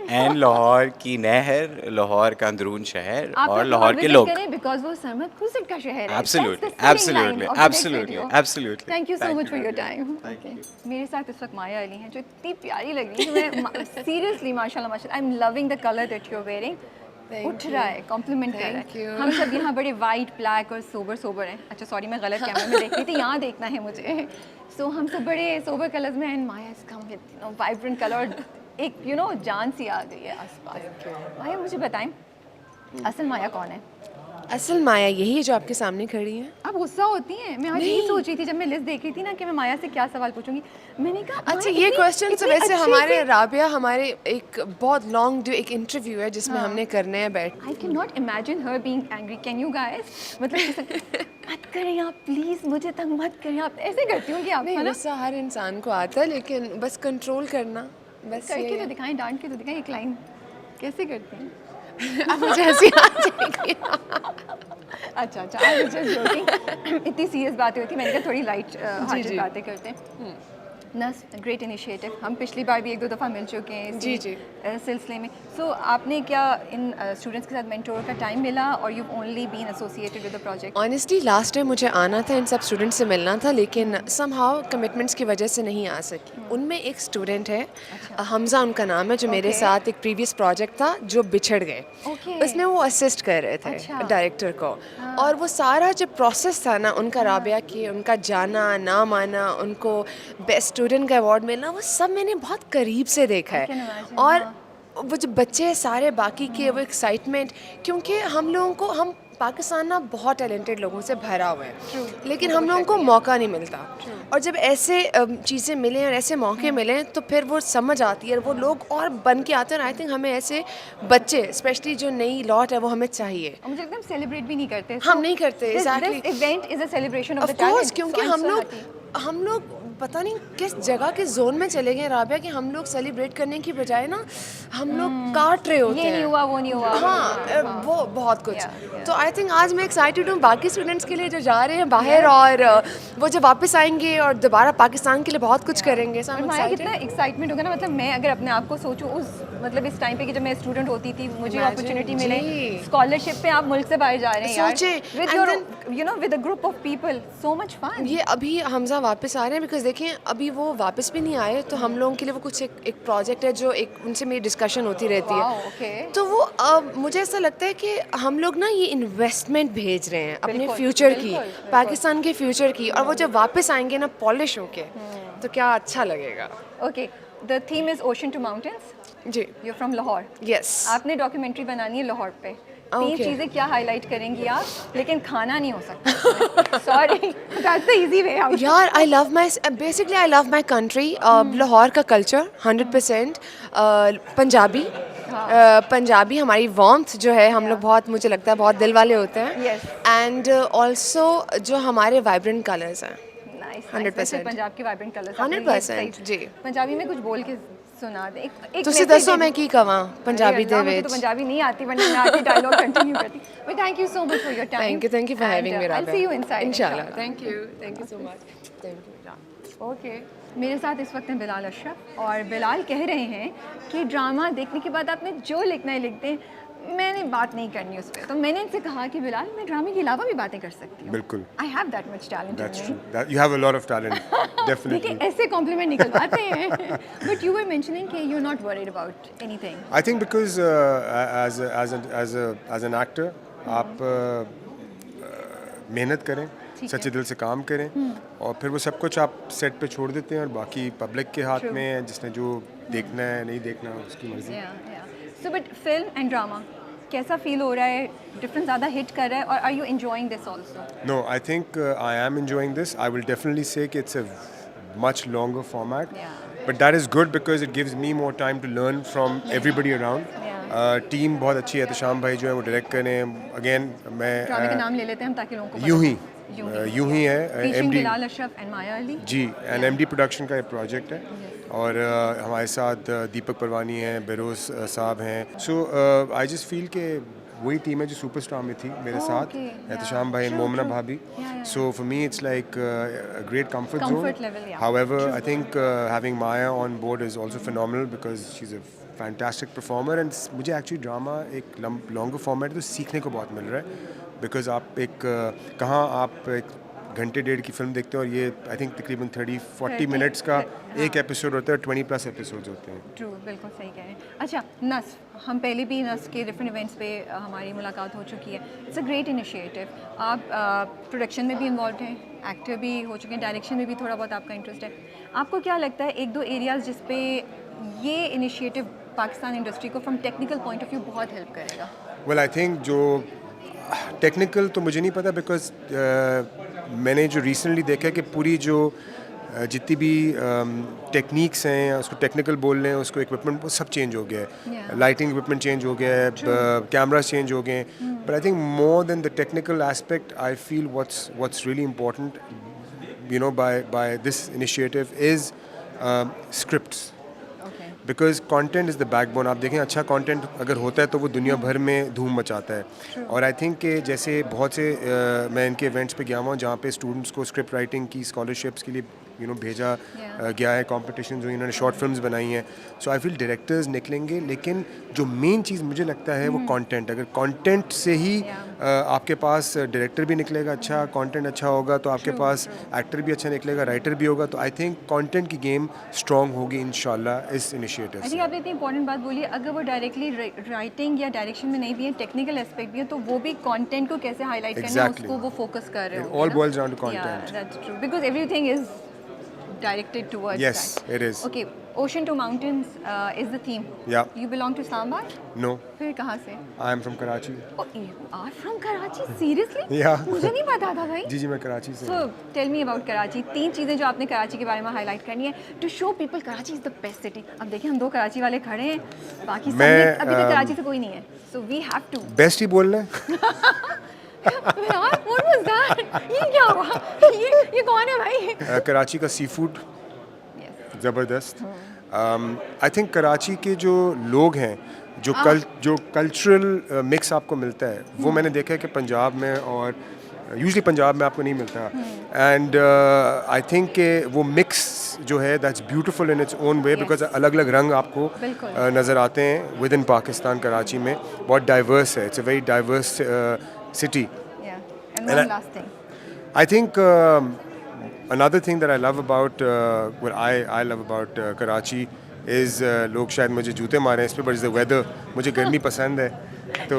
and Lahore की नहर, लाहौर का अंदरून शहर और लाहौर के लोग. बिकॉज वो सरमद खुर्शीद का शहर है. Absolutely, absolutely, absolutely, absolutely. Thank you so Thank much for you your very time. Thank you. मेरे साथ इस वक्त माया अली हैं जो इतनी प्यारी लग रही है. मैं सीरियसली माशाल्लाह माशाल्लाह I am loving the colour that you are wearing. उठ रहा है, कॉम्प्लीमेंट कर रहा है. हम सब यहाँ बड़े वाइट, ब्लैक और सोबर हैं. अच्छा सॉरी, मैं गलत कैमरे में देख रही थी, यहाँ देखना है मुझे. सो हम सब बड़े सोबर कलर्स में and Maya is come with vibrant colour. एक जान सी आ गई है आसपास. माया मुझे बताएं असल माया कौन है? असल माया यही है जो आपके सामने खड़ी है. आप गुस्सा होती हैं? मैं आज यही सोच रही थी जब मैं लिस्ट देख रही थी ना कि मैं माया से क्या सवाल पूछूंगी. मैंने कहा अच्छा, माया ये इतनी- क्वेश्चन इतनी वैसे अच्छे हमारे से- राबिया हमारे एक बहुत लॉन्ग जो एक इंटरव्यू है जिसमें हमने करने हैं बैठ. I cannot imagine her being angry. Can you guys? मतलब जैसे मत करें आप प्लीज, मुझे तंग मत करें आप. ऐसे करती हूँ कि आप नहीं, है ना. गुस्सा हर इंसान को आता है लेकिन बस कंट्रोल करना बस. करके ये तो दिखाएं, डांट के तो दिखाएं. एक लाइन कैसे करती हैं? अब मुझे हंसी आ जाएगी. अच्छा आई वाज जस्ट जोकिंग. इतनी सीरियस बातें होती, मैंने कहा थोड़ी लाइट हार्टेड जी. बातें करते हैं. नस ग्रेट इनिशिएटिव. हम पिछली बार भी एक दो दफ़ा मिल चुके हैं जी, जी. सिलसिले में. सो आपने क्या इन स्टूडेंट्स के साथ मेंटोर का टाइम मिला और you only been associated with the project? Honestly last time मुझे आना था, इन सब स्टूडेंट्स से मिलना था, लेकिन समहाउ कमिटमेंट्स की वजह से नहीं आ सकी. उनमें एक स्टूडेंट है, हमज़ा उनका नाम है, जो मेरे Okay. साथ एक प्रीवियस प्रोजेक्ट था जो बिछड़ गए. Okay. उसमें वो असिस्ट कर रहे थे अच्छा. डायरेक्टर को. और वो सारा जो प्रोसेस था ना उनका, राबिया की उनका जाना नाम आना, उनको बेस्ट स्टूडेंट का अवार्ड मिलना, वो सब मैंने बहुत करीब से देखा I can है. imagine, और हाँ. वो जो बच्चे हैं सारे बाकी के, वो एक्साइटमेंट, क्योंकि हम लोगों को, हम पाकिस्तान ना बहुत टैलेंटेड लोगों से भरा हुआ है, लेकिन हम लोगों को मौका नहीं मिलता. और जब ऐसे चीज़ें मिलें और ऐसे मौके मिलें तो फिर वो समझ आती है और वो लोग और बन के आते हैं. आई थिंक हमें ऐसे बच्चे, स्पेशली जो नई लॉट है, वो हमें चाहिए. और मुझे लगता है हम सेलिब्रेट भी नहीं करते. हम नहीं करते, exactly. This event is a celebration of of the talent. Course, क्योंकि हम लोग पता नहीं किस जगह के जोन में चले गए राबिया, कि हम लोग सेलिब्रेट करने की बजाय ना हम लोग काट रहे होते ये नहीं हैं. हुआ, वो नहीं हुआ. हाँ, वो बहुत कुछ. Yeah. तो आई थिंक आज मैं एक्साइटेड हूँ बाकी स्टूडेंट्स के लिए जो जा रहे हैं बाहर, और वो जब वापस आएंगे और दोबारा पाकिस्तान के लिए बहुत कुछ करेंगे. So I'm और माया excited. कितना एक्साइटमेंट होगा ना. मतलब मैं अगर अपने आप को सोचूं उस मतलब इस टाइम पे कि जब मैं स्टूडेंट होती थी, मुझे Imagine, अपॉर्चुनिटी मिले जी. स्कॉलरशिप पे, आप मुल्क से बाहर जा रहे हैं यार. सोचें, with and your with a group of people, so much fun. ये अभी हमजा वापस आ रहे हैं, बिकॉज देखें अभी वो वापस भी नहीं आए, तो हम लोगों के लिए वो कुछ एक प्रोजेक्ट है जो एक उनसे मेरी डिस्कशन होती रहती Wow, है. okay. तो वो मुझे ऐसा लगता है कि हम लोग ना ये इन्वेस्टमेंट भेज रहे हैं अपने बिल्कुल, फ्यूचर की, बिल्कुल. पाकिस्तान के फ्यूचर की, और वो जब वापस आएंगे ना पॉलिश होके, तो क्या अच्छा लगेगा. Okay, the theme is ocean to mountains. जी, you are from Lahore. Yes. आपने डॉक्यूमेंट्री बनानी है लाहौर पे. 3 Okay. चीज़ें क्या हाईलाइट करेंगी आप? लेकिन खाना नहीं हो सकता. Sorry, that's the easy way out. यार I love my country. Lahore का कल्चर 100%. पंजाबी, पंजाबी हमारी वार्मथ जो है, हम लोग बहुत, मुझे लगता है बहुत दिल वाले होते हैं. Yes. एंड ऑल्सो जो हमारे वाइब्रेंट कलर्स हैं. 100% पंजाब के वाइब्रेंट कलर्स. 100% जी. पंजाबी में कुछ बोल के सुना दे. एक ਤੁਸੀਂ message ਦੱਸੋ दे मैं दो. ਕੀ ਕਵਾਂ ਪੰਜਾਬੀ ਦੇ मुझे ਵਿੱਚ. तो पंजाबी नहीं आती, वरना मैं आके डायलॉग कंटिन्यू करती. But thank you so much for your time. Thank you for having me. I'll see you inside. इंशाल्लाह. inshallah. Thank you so much. Thank you. Okay. मेरे साथ इस वक्त हैं बिलाल अशरफ, और बिलाल कह रहे हैं कि ड्रामा देखने के बाद आपने जो लिखना है लिख दें. मैंने बात नहीं करनी उस पर, तो मैंने इनसे कहा कि बिलाल मैं ड्रामे के अलावा भी बातें कर सकती हूँ। बिल्कुल। I have that much talent. That's true. That you have a lot of talent, definitely. देखिए ऐसे कॉम्प्लीमेंट निकलवाते हैं। बट यू वर मेंशनिंग कि you are not worried about anything. I think because as an actor, आप मेहनत करें, सच्चे दिल से काम करें, और फिर वो सब कुछ आप सेट पे छोड़ देते हैं और बाकी पब्लिक के हाथ में है, जिसने जो देखना है नहीं देखना उसकी मर्जी। So but film and drama कैसा फील हो रहा है? डिफरेंस ज़्यादा हिट कर रहा है, और are you enjoying this also? No, I think I am enjoying this. I will definitely say that it's a much longer format. Yeah. But that is good because it gives me more time to learn from everybody around. Team बहुत अच्छी है, एहतशाम भाई जो है वो direct कर रहे हैं। अगेन मैं ड्रामे के नाम ले लेते हैं हम ताकि लोगों को यूं पता ही यूं ही है Featuring MD Bilal Ashraf and Maya Ali. जी, एंड MD प्रोडक्शन का ये प्रोजेक्ट है, और हमारे साथ दीपक परवानी हैं, बेरोज साहब हैं। सो आई जस्ट फील के वही टीम है जो सुपरस्टार में थी मेरे साथ, एहतशाम भाई, मोमना भाभी। So for me it's like a great comfort Comfort zone. level, yeah. However, I think having Maya on board is also phenomenal because she's a fantastic performer, and मुझे actually ड्रामा एक longer format है तो सीखने को बहुत मिल रहा है, because आप एक कहाँ आप एक घंटे डेढ़ की फिल्म देखते हैं और ये आई थिंक तकरीबन 30-40 मिनट्स का एक एपिसोड होता है, 20+ एपिसोड्स होते हैं। ट्रू, बिल्कुल सही कह रहे हैं। अच्छा, नस, हम पहले भी नस के डिफरेंट इवेंट्स पे हमारी मुलाकात हो चुकी है। It's a great initiative. आप प्रोडक्शन में भी इन्वॉल्व हैं, एक्टर भी हो चुके हैं, डायरेक्शन में भी थोड़ा बहुत आपका इंटरेस्ट है। आपको क्या लगता है एक दो एरियाज़ जिस पे ये इनिशिएटिव पाकिस्तान इंडस्ट्री को from technical point of view बहुत हेल्प करेगा? वेल आई थिंक जो टेक्निकल तो मुझे नहीं पता, बिकॉज मैंने जो रिसेंटली देखा है कि पूरी जो जितनी भी टेक्निक्स हैं, उसको टेक्निकल बोल रहे हैं, उसको इक्विपमेंट वो सब चेंज हो गया है, लाइटिंग इक्विपमेंट चेंज हो गया है, कैमरास चेंज हो गए हैं। But I think more than the technical aspect, I feel what's really important by this initiative is scripts. Because content is the backbone. आप देखें अच्छा कॉन्टेंट अगर होता है तो वो दुनिया भर में धूम मचाता है। और आई थिंक कि जैसे बहुत से मैं इनके इवेंट्स पे गया हुआ हूँ जहाँ पे स्टूडेंट्स को स्क्रिप्ट राइटिंग की स्कॉलरशिप्स के लिए भेजा गया है, कॉम्पिटिशन जो इन्होंने शॉर्ट फिल्म्स बनाई हैं। सो आई फील डायरेक्टर्स निकलेंगे, लेकिन जो मेन चीज़ मुझे लगता है वो कंटेंट। अगर कंटेंट से ही आपके पास डायरेक्टर भी निकलेगा, अच्छा कंटेंट अच्छा होगा तो आपके पास एक्टर भी अच्छा निकलेगा, राइटर भी होगा। तो आई थिंक कंटेंट की गेम स्ट्रॉन्ग होगी इंशाल्लाह इस इनिशिएटिव से। आपने इतनी इंपॉर्टेंट बात बोली, अगर वो डायरेक्टली राइटिंग या डायरेक्शन में नहीं भी है, टेक्निकल एस्पेक्ट भी है, तो वो भी कंटेंट को कैसे हाईलाइट करना है उसको वो फोकस कर रहे हो। All boils down to content. That's true, because everything is directed towards yes, that. it is. Okay, Ocean to Mountains is the theme. Yeah. You belong to Islamabad? No. फिर कहाँ से? I am from Karachi. Oh, you are from Karachi? Seriously? Yeah. मुझे नहीं पता था भाई। जी मैं कराची से। So tell me about Karachi. 3 चीज़ें जो आपने कराची के बारे में हाईलाइट करनी है to show people Karachi is the best city. अब देखिए हम 2 कराची वाले खड़े हैं, बाकी सब अभी तक कराची से कोई नहीं है. So we have to. Best ही बोल रहे हैं। What was that? ये क्या हुआ? ये कौन है भाई? कराची का सी फूड ज़बरदस्त। आई थिंक कराची के जो लोग हैं, जो कल्चरल मिक्स आपको मिलता है, वो मैंने देखा है कि पंजाब में और यूजली पंजाब में आपको नहीं मिलता। एंड आई थिंक कि वो मिक्स जो है that's beautiful in its own way, because अलग अलग रंग आपको नज़र आते हैं विद इन पाकिस्तान। कराची में बहुत डाइवर्स है, it's a very diverse city. And one last thing. I think another thing that I love about what I love about Karachi is लोग शायद मुझे जूते मारें इस पे, but is the weather। मुझे गर्मी पसंद है। तो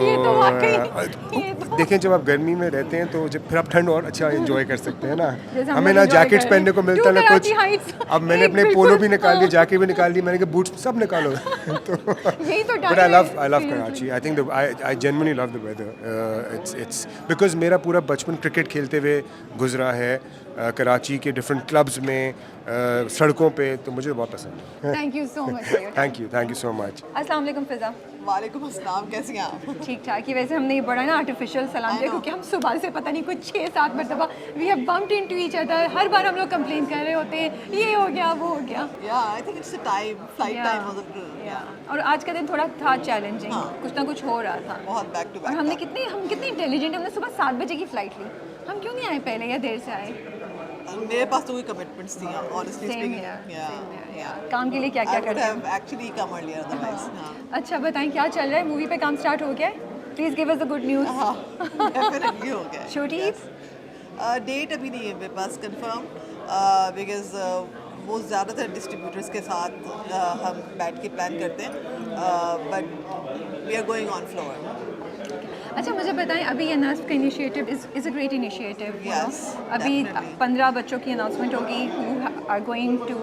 देखें जब आप गर्मी में रहते हैं तो जब फिर आप ठंड और अच्छा एंजॉय कर सकते हैं ना। हमें ना जैकेट्स पहनने को मिलता है ना कुछ। अब मैंने अपने पोलो भी निकाल लिए, जैकेट भी निकाल ली, मैंने कहा बूट्स सब निकालो। But I love Karachi. I think I genuinely love the weather. It's because मेरा पूरा बचपन क्रिकेट खेलते हुए गुजरा है कराची के डिफरेंट क्लब्स में, सड़कों पे, तो मुझे बहुत पसंद है। Thank you so much for your time. Thank you so much. अस्सलाम वालेकुम फिज़ा। वालेकुम अस्सलाम, कैसी हैं आप? ठीक ठाक ही। वैसे हमने ये बड़ा ना आर्टिफिशियल सलाम दिया क्योंकि हम सुबह से पता नहीं कुछ 6-7 मरतबा we have bumped into each other. हर बार हम लोग कंप्लेन कर रहे होते हैं, ये हो गया वो हो गया। I think it's the time, flight time was और आज का दिन थोड़ा था चैलेंजिंग, कुछ ना कुछ हो रहा था बहुत बैक टू बैक। और हम कितने इंटेलिजेंट, हमने सुबह 7 बजे की फ़्लाइट ली। हम क्यों नहीं आए पहले या देर से आए? मेरे पास तो कोई कमिटमेंट्स थी honestly Same speaking here, same here, yeah. काम के लिए क्या क्या I would करते have हैं? actually come earlier otherwise. अच्छा बताएं क्या चल रहा है, मूवी पे काम स्टार्ट हो गया है? Please give us the good news. Definitely हो गया. शूटिंग डेट अभी नहीं है मेरे पास कंफर्म बिकॉज वो ज़्यादातर डिस्ट्रीब्यूटर्स के साथ हम बैठ के प्लान करते हैं but we are going on floor. अच्छा मुझे बताएं, अभी ये नस्ब का initiative is a great initiative. Yes, अभी definitely. 15 बच्चों की अनाउंसमेंट होगी who are going to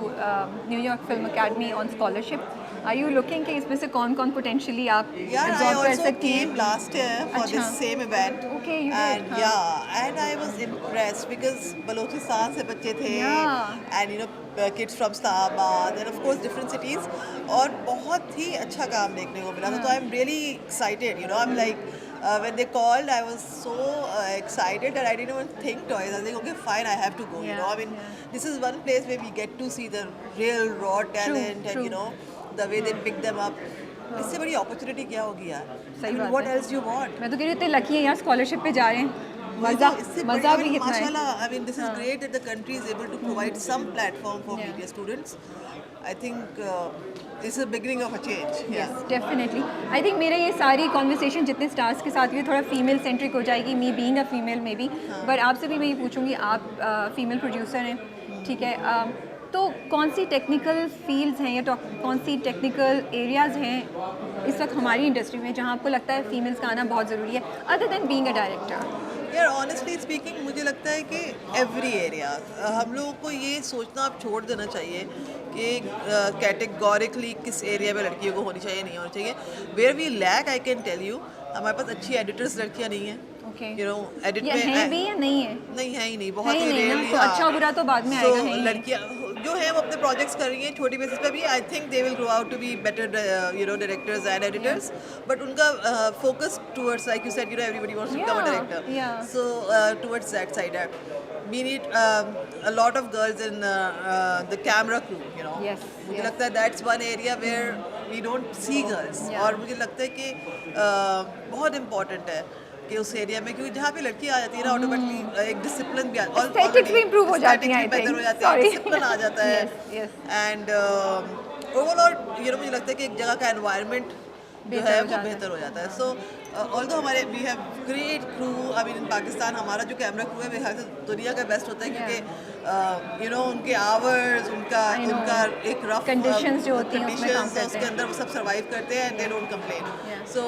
New York film academy on scholarship. Are you looking कि इसमें से कौन कौन पोटेंशियली आप Yeah, I absorb कर also सकती came हैं? last year for अच्छा. this same event. Okay, you did, And huh? yeah, and I was impressed because Balochistan से बच्चे थे, Yeah. and you know kids from Islamabad and of course different cities, और बहुत ही अच्छा काम देखने को मिला था. तो I'm really excited. You know, I'm like. When they called, I was so excited that I didn't even think twice. I was like, okay, fine, I have to go. You know, I mean, this is one place where we get to see the real raw talent true. and you know the way they pick them up. इससे बड़ी opportunity क्या होगी यार? सही बात What है। else you want? मैं तो कह रही हूँ इतने लकी हैं यार, स्कॉलरशिप पे जा रहे हैं। मज़ा भी कितना है। माशाल्लाह, I mean, this is great that the country is able to provide some platform for media students. I think this is the beginning of a change. Yeah. Definitely I think मेरे ये सारी कॉन्वर्सेशन जितने stars के साथ हुई थोड़ा female centric हो जाएगी, me being a female may be, but आपसे भी मैं ये पूछूंगी, आप फीमेल प्रोड्यूसर हैं, ठीक है, तो कौन सी टेक्निकल फील्ड्स हैं या तो कौन सी टेक्निकल एरियाज़ हैं इस वक्त हमारी इंडस्ट्री में जहाँ आपको लगता है फीमेल्स का आना बहुत ज़रूरी है other than being a director? यार ऑनेस्टली स्पीकिंग मुझे लगता है कि एवरी एरिया हम लोगों को ये सोचना अब छोड़ देना चाहिए कि कैटेगोरिकली किस एरिया में लड़कियों को होनी चाहिए नहीं होनी चाहिए. Where we lack I can tell you, हमारे पास अच्छी एडिटर्स लड़कियाँ नहीं हैं. ओके, यू नो एडिट ये हैं भी या नहीं है? नहीं है ही नहीं, बहुत है ही ही नहीं ना, rarely, तो हाँ. अच्छा बुरा तो बाद में आएगा, है ही नहीं. लड़कियाँ जो है वो अपने प्रोजेक्ट्स कर रही हैं छोटी बेसिस पे भी. I think they will grow out to be better you know directors and editors, but उनका focus towards like you said, you know everybody wants to become a director, yeah. so towards that side we need a lot of girls in the camera crew, you know. Yes, मुझे yes. लगता है that's one area where we don't see girls. Yeah. और मुझे लगता है कि बहुत important है कि उस एरिया में, क्योंकि जहाँ पे लड़की आ जाती है ना ऑटोमेटिकली एक डिसिप्लिन भी Aesthetics भी improve हो जाती हैं, I बेहतर think. हो जाते हैं, Sorry. डिसिप्लिन आ जाता है. Yes, yes. And overall you know मुझे लगता है कि एक जगह का एनवायरनमेंट जो बेहतर है हो वो जाता है. बेहतर हो जाता है. सो ऑल्दो हमारे we have great crew, I mean in Pakistan हमारा जो कैमरा क्रू है मेरे ख्याल से दुनिया का बेस्ट होता है, क्योंकि यू नो उनके आवर्स, उनका I know. उनका एक रफ Conditions जो होती हैं उसमें काम conditions, करते उसके हैं. अंदर वो सब सर्वाइव करते हैं and they don't complain. Yeah. So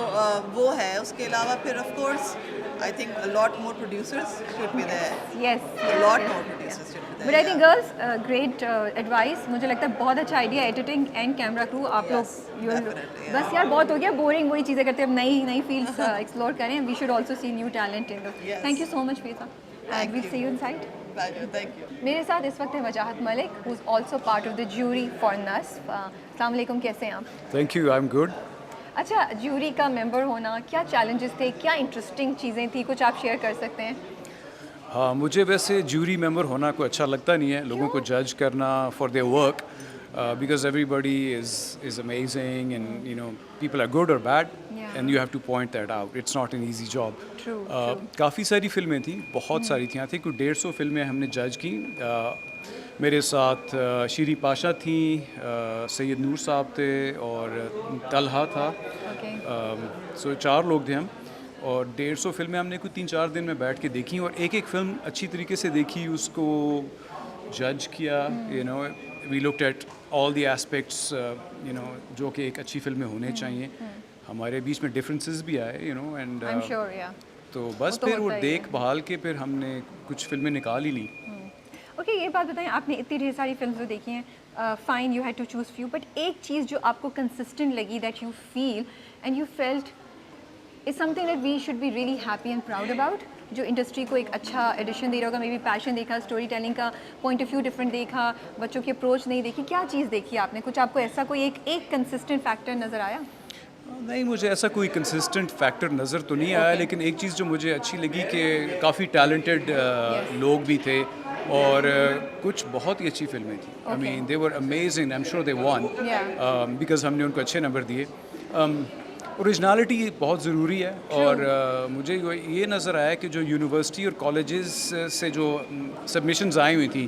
वो है. उसके अलावा फिर of course I think a lot more producers should be there. Yes, A lot more producers should be there. But I think yeah. Girls great advice. मुझे लगता है बहुत अच्छा idea, editing and camera crew आप लोग Yes, you definitely, yeah. बस यार बहुत हो गया बोरिंग, वही चीज़ें करते हैं. अब नई फील्ड्स एक्सप्लोर करें. We should also see new talent in this. Yes. Thank you so much फीसा and Thank will you. See you inside. Pleasure, thank you. मेरे साथ इस वक्त है Wajahat Malik, who is also part of the jury for NASF. अस्सलाम वालेकुम, कैसे हैं आप? Thank you, I am good. अच्छा, ज्यूरी का मेंबर होना, क्या चैलेंजेस थे, क्या इंटरेस्टिंग चीज़ें थी, कुछ आप शेयर कर सकते हैं? हाँ, मुझे वैसे ज्यूरी मेंबर होना कोई अच्छा लगता नहीं है, लोगों को जज करना for their work, because everybody is amazing and you know people are good और bad Yeah. And you have to point that out. It's not an easy job. True. काफ़ी सारी फिल्में थी, बहुत सारी थी. आई थिंक 150 फिल्में हमने जज की. मेरे साथ शीरी पाशा थी, सैयद नूर साहब थे और तलहा था. Okay. सो 4 लोग थे हम, और 150 फिल्में हमने कुछ 3-4 दिन में बैठ के देखी, और एक एक फिल्म अच्छी तरीके से देखी, उसको जज किया. You know we looked at all the aspects you know जो कि एक अच्छी फिल्म में होने चाहिए. हमारे बीच में डिफरेंसेस भी आए, you know, and I am sure, या. तो बस तो फिर वो होता ही है. देख भाल के फिर हमने कुछ फिल्में निकाल ही ली. ओके, ये बात बताएं, आपने इतनी ढेर सारी फिल्म्स जो देखी हैं, fine you had to choose few, but एक चीज़ जो आपको कंसिस्टेंट लगी that you feel and you felt is something that we should be really happy and proud about, जो इंडस्ट्री को एक अच्छा एडिशन दे रहा होगा, मे बी पैशन देखा, स्टोरी टेलिंग का पॉइंट ऑफ व्यू डिफरेंट देखा, बच्चों की अप्रोच नहीं देखी, क्या चीज़ देखी आपने? कुछ आपको ऐसा कोई एक कंसिस्टेंट फैक्टर नज़र आया? नहीं, मुझे ऐसा कोई कंसिस्टेंट फैक्टर नज़र तो नहीं आया, लेकिन एक चीज़ जो मुझे अच्छी लगी कि काफ़ी टैलेंटेड लोग भी थे, और कुछ बहुत ही अच्छी फिल्में थी. I mean they were amazing. I am sure they one Yeah. Because हमने उनको अच्छे नंबर दिए. ओरिजिनलिटी बहुत ज़रूरी है और मुझे ये नज़र आया कि जो यूनिवर्सिटी और कॉलेजेस से जो सबमिशंस आई हुई थी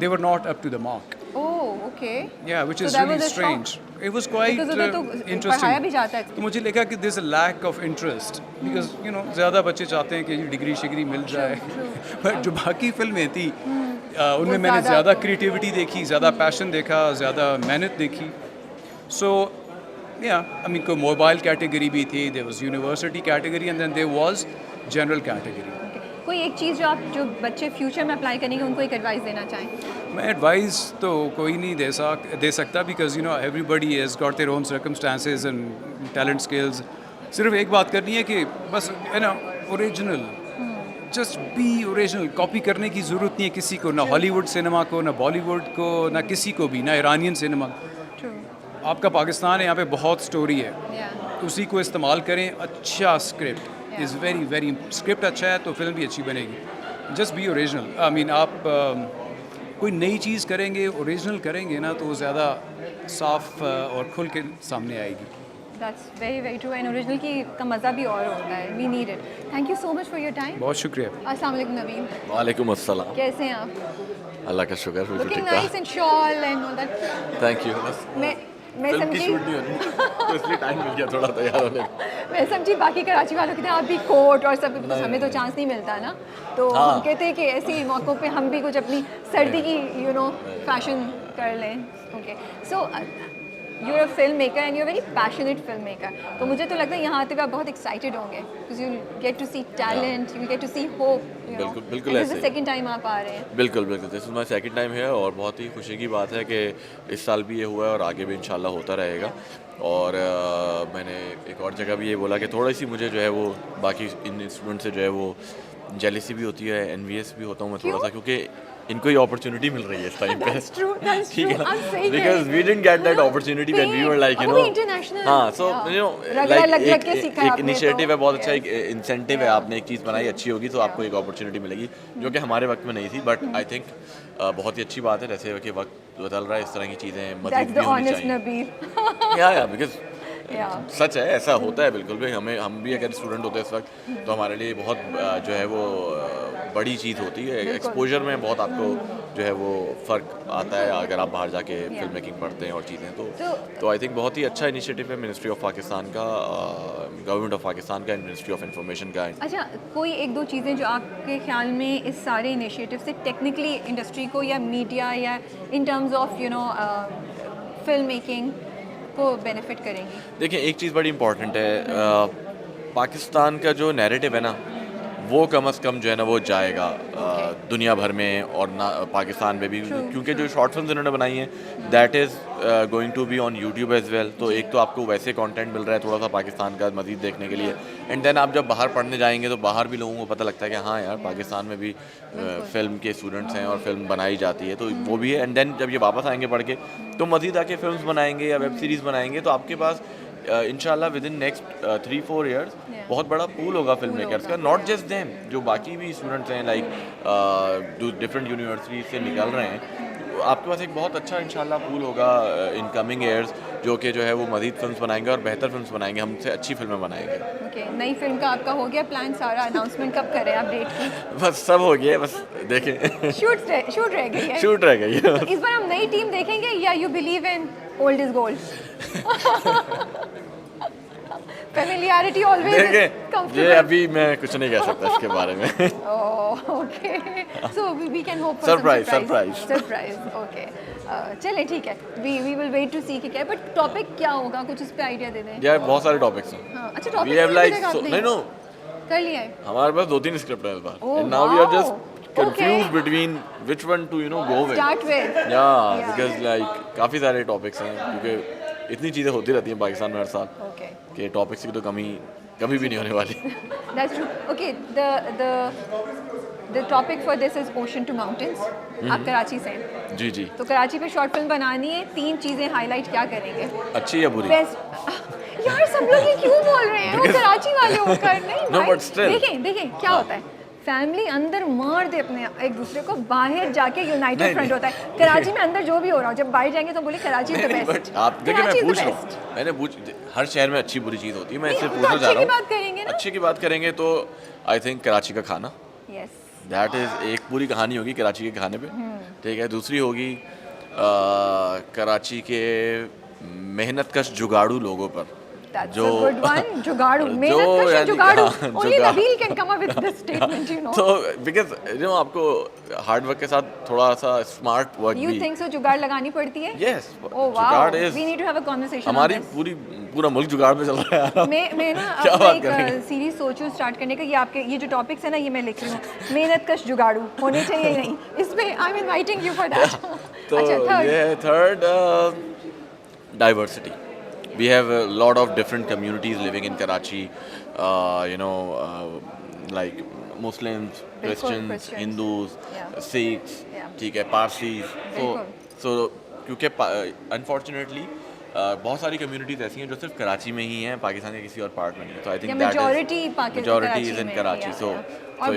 they were not up to the mark oh okay या which is So that really was a shock. Strange it was quite Because उधर तो पढ़ाया भी जाता है। तो मुझे लगा कि there is a lack of interest because you know ज़्यादा बच्चे चाहते हैं कि डिग्री शिग्री मिल जाए बट जो बाकी फिल्में थी उनमें मैंने ज़्यादा क्रिएटिविटी देखी, ज़्यादा पैशन देखा, ज़्यादा मेहनत देखी। सो yeah, I mean, कोई मोबाइल कैटेगरी भी थी, there was university category and then there was general category. कोई एक चीज़ जो बच्चे फ्यूचर में अप्लाई करेंगे उनको एक एडवाइस देना चाहें? मैं एडवाइस तो कोई नहीं दे सकता because you no everybody has got their own circumstances and talent skills. सिर्फ एक बात करनी है कि बस है ना original, just be original. Copy करने की ज़रूरत नहीं है किसी को, ना हॉलीवुड सिनेमा को, ना बॉलीवुड को, ना किसी को भी, ना ईरानियन सिनेमा। आपका पाकिस्तान है, यहाँ पे बहुत स्टोरी है, उसी को इस्तेमाल करें। अच्छा script is very very, script अच्छा है तो फिल्म भी अच्छी बनेगी। Just be original. I mean आप कोई नई चीज़ करेंगे, ओरिजिनल करेंगे ना, तो वो ज़्यादा साफ और खुल के सामने आएगी। That's very very true and original की का मज़ा भी और होता है। We need it. Thank you so much for your time. बहुत शुक्रिया। अस्सलाम वालेकुम नवीन। वालेकुम अस्सलाम। कैसे हैं आप? अल्लाह का शुक्र। Looking nice in shawl and all that. Thank you. मैं समझी नहीं होनी तो इसलिए टाइम मिल गया थोड़ा तैयार होने का। मैं समझी बाकी कराची वालों की तरह आप भी कोट और सब, because हमें तो चांस नहीं मिलता ना, तो हम कहते हैं कि ऐसे मौक़ों पे हम भी कुछ अपनी सर्दी की यू नो फैशन कर लें। Okay, so you are a film maker and you are very passionate film maker. तो मुझे तो लगता है यहाँ आते हुए आप बहुत एक्साइटेड होंगे because you get to see talent, you get to see hope. बिल्कुल बिल्कुल ऐसे। सेकंड टाइम आप आ रहे हैं। बिल्कुल बिल्कुल, this is my second time है और बहुत ही खुशी की बात है कि इस साल भी ये हुआ है और आगे भी इंशाल्लाह होता रहेगा। और मैंने एक और जगह भी ये बोला कि थोड़ी सी मुझे जो है वो बाकी इन स्टूडेंट से जो है वो जेलिसी भी होती है, एनवीएस भी होता हूँ मैं थोड़ा सा, क्योंकि इनको ही अपॉर्चुनिटी मिल रही है इस टाइम पे। ठीक है ना, because we didn't get that opportunity when we were like you know. हाँ, सो यू नो लाइक एक इनिशिएटिव है, बहुत अच्छा एक इंसेंटिव है। आपने एक चीज़ बनाई अच्छी होगी तो आपको एक अपॉर्चुनिटी मिलेगी, जो कि हमारे वक्त में नहीं थी। बट आई थिंक बहुत ही अच्छी बात है, जैसे कि वक्त बदल रहा है, इस तरह की चीज़ें मज़ीद भी होनी चाहिए। या बिकॉज सच है, ऐसा होता है बिल्कुल भी। हम भी अगर स्टूडेंट होते हैं इस वक्त तो हमारे लिए बहुत जो है वो बड़ी चीज़ होती है। एक्सपोजर में बहुत आपको जो है वो फ़र्क आता है अगर आप बाहर जाके फिल्म मेकिंग पढ़ते हैं और चीज़ें। तो आई थिंक बहुत ही अच्छा इनिशिएटिव है मिनिस्ट्री ऑफ पाकिस्तान का, गवर्नमेंट ऑफ पाकिस्तान का एंड मिनिस्ट्री ऑफ इंफॉर्मेशन का। अच्छा, कोई एक दो चीज़ें जो आपके ख्याल में इस सारे इनिशिएटिव से टेक्निकली इंडस्ट्री को या मीडिया या in terms of you know film making को बेनिफिट करेंगी? देखिए, एक चीज़ बड़ी इंपॉर्टेंट है, पाकिस्तान का जो नैरेटिव है ना, वो कम से कम जो है ना वो जाएगा दुनिया भर में और ना पाकिस्तान में भी, क्योंकि जो शॉर्ट फिल्म इन्होंने बनाई हैं that is going to be on YouTube as well. तो एक तो आपको वैसे कंटेंट मिल रहा है थोड़ा सा पाकिस्तान का मज़ीद देखने के लिए, एंड देन आप जब बाहर पढ़ने जाएंगे तो बाहर भी लोगों को पता लगता है कि हाँ यार पाकिस्तान में भी फिल्म के स्टूडेंट्स हैं और फिल्म बनाई जाती है, तो वो भी है। एंड देन जब ये वापस आएंगे पढ़ के तो मज़ीद आके फिल्म बनाएंगे या वेब सीरीज़ बनाएंगे, तो आपके पास इंशाल्लाह विद इन नेक्स्ट 3-4 ईयर्स बहुत बड़ा पूल होगा फिल्म मेकर्स का। नॉट जस्ट देम, जो बाकी भी स्टूडेंट्स हैं लाइक जो डिफरेंट यूनिवर्सिटी से निकल रहे हैं, आपके पास एक बहुत अच्छा इंशाल्लाह पूल होगा इन कमिंग ईयर्स, जो कि जो है वो मज़ीद फिल्म्स बनाएंगे और बेहतर फिल्म्स बनाएंगे, हमसे अच्छी फिल्में बनाएंगे। ओके, नई फिल्म का आपका हो गया प्लान सारा? अनाउंसमेंट कब करें आप डेट की? बस सब हो गया, बस देखें। शूट रह गई है। शूट रह गई है। तो इस बार हम नई टीम देखेंगे या you believe in old is gold? Familiarity always is comfortable. ये अभी मैं कुछ नहीं कह सकता इसके बारे में। Okay, so we can hope for surprise. Okay, चले ठीक है, we will wait to see कि क्या है। बट टॉपिक क्या होगा, कुछ इस पे आइडिया दे दें। यार बहुत सारे टॉपिक्स हैं। हाँ, अच्छा topic we have like no कर लिया है। हमारे पास 2-3 स्क्रिप्ट हैं इस बार, and now we are just confused between which one to go with. Start with. Yeah, because like काफ़ी सारे टॉपिक्स हैं, क्योंकि इतनी चीज़ें होती रहती हैं पाकिस्तान में हर साल कि टॉपिक्स की तो कमी कभी भी नहीं होने वाली। That's true. Okay, the topic for this is ocean to mountains. आप कराची से हैं? जी जी। तो कराची पे शॉर्ट फिल्म बनानी है, 3 चीज़ें हाईलाइट क्या करेंगे? अच्छी या बुरी? बेस्ट। यार सब लोग ये क्यों बोल रहे हैं? वो कराची वाले होकर नहीं। No, but still. देखें क्या होता है, फैमिली अंदर मार दे अपने एक दूसरे को, बाहर जाके यूनाइटेड फ्रंट होता है। कराची में अंदर जो भी हो रहा हो, जब बाहर जाएंगे तो बोले कराची इज द बेस्ट। आप देखिए, मैं पूछ रहा हूँ, मैंने हर शहर में अच्छी बुरी चीज़ होती है, मैं इससे पूछना चाह रहा हूँ। अच्छे की बात करेंगे तो आई थिंक कराची का खाना, यस, दैट इज़ एक पूरी कहानी होगी कराची के खाने पे, ठीक है। दूसरी होगी कराची के मेहनतकश जुगाड़ू लोगों पर, That's a good one. जुगाड़ू, मेहनत कश जुगाड़ू। Only Nabil can come up with this statement, you know. तो because आपको हार्ड वर्क के साथ थोड़ा सा स्मार्ट वर्क भी। You think so? जुगाड़ लगानी पड़ती है? Yes. Oh wow. We need to have a conversation. हमारी पूरा मुल्क जुगाड़ में चल रहा है। मैं ना अपना एक सीरीज सोचूं स्टार्ट करने का, ये आपके ये जो टॉपिक्स है ना, ये मैं लिख रही हूँ, मेहनत कश जुगाड़ू होने चाहिए नहीं, इसमें I am inviting you for that. तो ये third, diversity. We have a lot of different communities living in Karachi, like Muslims, Christians, Hindus, Sikhs, ठीक है, Parsis. So क्योंकि unfortunately बहुत सारी communities ऐसी हैं जो सिर्फ कराची में ही हैं, पाकिस्तान के किसी और पार्ट में नहीं है. So I think that majority is in Karachi. So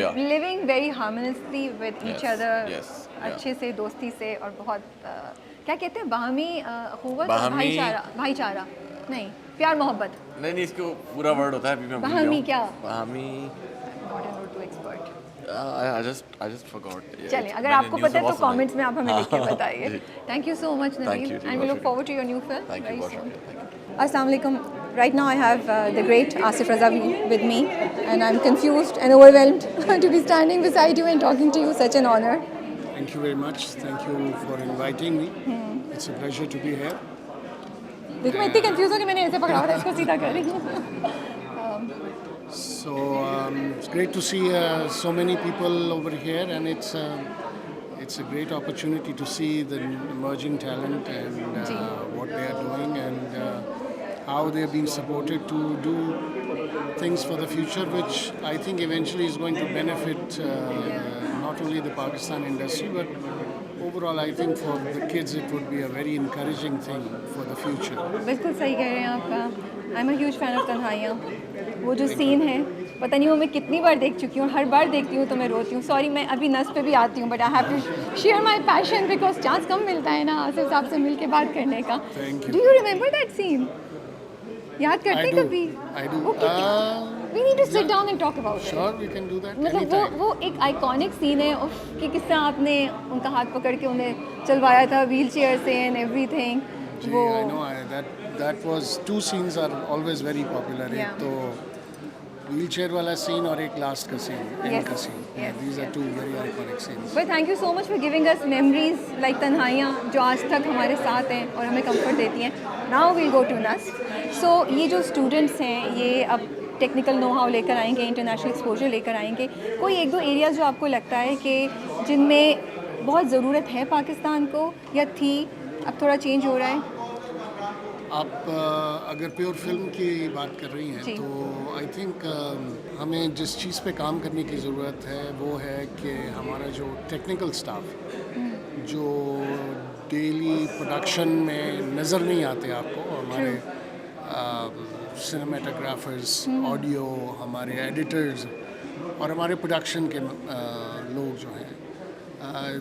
yeah. Living very harmoniously with each other. अच्छे से, दोस्ती से, और बहुत क्या कहते हैं, बाहमी अखुवत, भाईचारा नहीं, प्यार मोहब्बत नहीं, इसको पूरा वर्ड होता है, अभी मैं भूल गया हूँ। क्या बाहमी, not an Urdu expert. I just forgot. चलिए, अगर आपको पता है तो कमेंट्स में आप हमें लिख के बताइए। Thank you so much Nabeel, and we look forward to your new film very soon. अस्सलाम वालेकुम। Right now I have the great Asif Raza with me, and I'm confused and overwhelmed to be standing beside you and talking to you. Such an honor. Thank you very much. Thank you for inviting me. It's a pleasure to be here. देखो, मैं इतनी confuse हूँ कि मैंने ऐसे पकड़ा हुआ था, इसको सीधा कर रही हूँ। So it's great to see so many people over here, and it's a great opportunity to see the emerging talent and what they are doing, and how they are being supported to do things for the future, which I think eventually is going to benefit not only the Pakistan industry, but overall I think for the kids it would be a very encouraging thing for the future. बिल्कुल सही कह रहे हैं आप। I am a huge fan of Tanhaiyan. वो जो scene है, पता नहीं वो मैं कितनी बार देख चुकी हूँ, हर बार देखती हूँ तो मैं रोती हूँ। सॉरी, मैं अभी नस पे भी आती हूँ, but I have to share my passion because chance कम मिलता है ना आसिफ साहब से मिल के बात करने का। Do you remember that scene? याद करते कभी? I do. We need to sit down and talk about it. Sure, we can do that. मतलब वो एक आइकॉनिक सीन है कि किस तरह आपने उनका हाथ पकड़ के उन्हें चलवाया था व्हील चेयर से एंड एवरीथिंग। वो I know that was, two scenes are always very popular. एक तो wheelchair वाला scene और एक last का scene, end का scene. These are two very iconic scenes. But thank you so much for giving us memories like तन्हाइयाँ, जो आज तक हमारे साथ हैं और हमें comfort देती हैं। Now we'll go to NUS. So ये जो students हैं, ये अब टेक्निकल नो हाउ लेकर आएंगे, इंटरनेशनल एक्सपोजर लेकर आएंगे। कोई एक दो एरियाज़ जो आपको लगता है कि जिनमें बहुत ज़रूरत है पाकिस्तान को, या थी, अब थोड़ा चेंज हो रहा है? आप अगर प्योर फिल्म की बात कर रही हैं तो आई थिंक हमें जिस चीज़ पे काम करने की ज़रूरत है वो है कि हमारा जो टेक्निकल स्टाफ जो डेली प्रोडक्शन में नज़र नहीं आते आपको, हमारे सिनेमेटोग्राफर्स, ऑडियो, हमारे एडिटर्स और हमारे प्रोडक्शन के लोग जो हैं,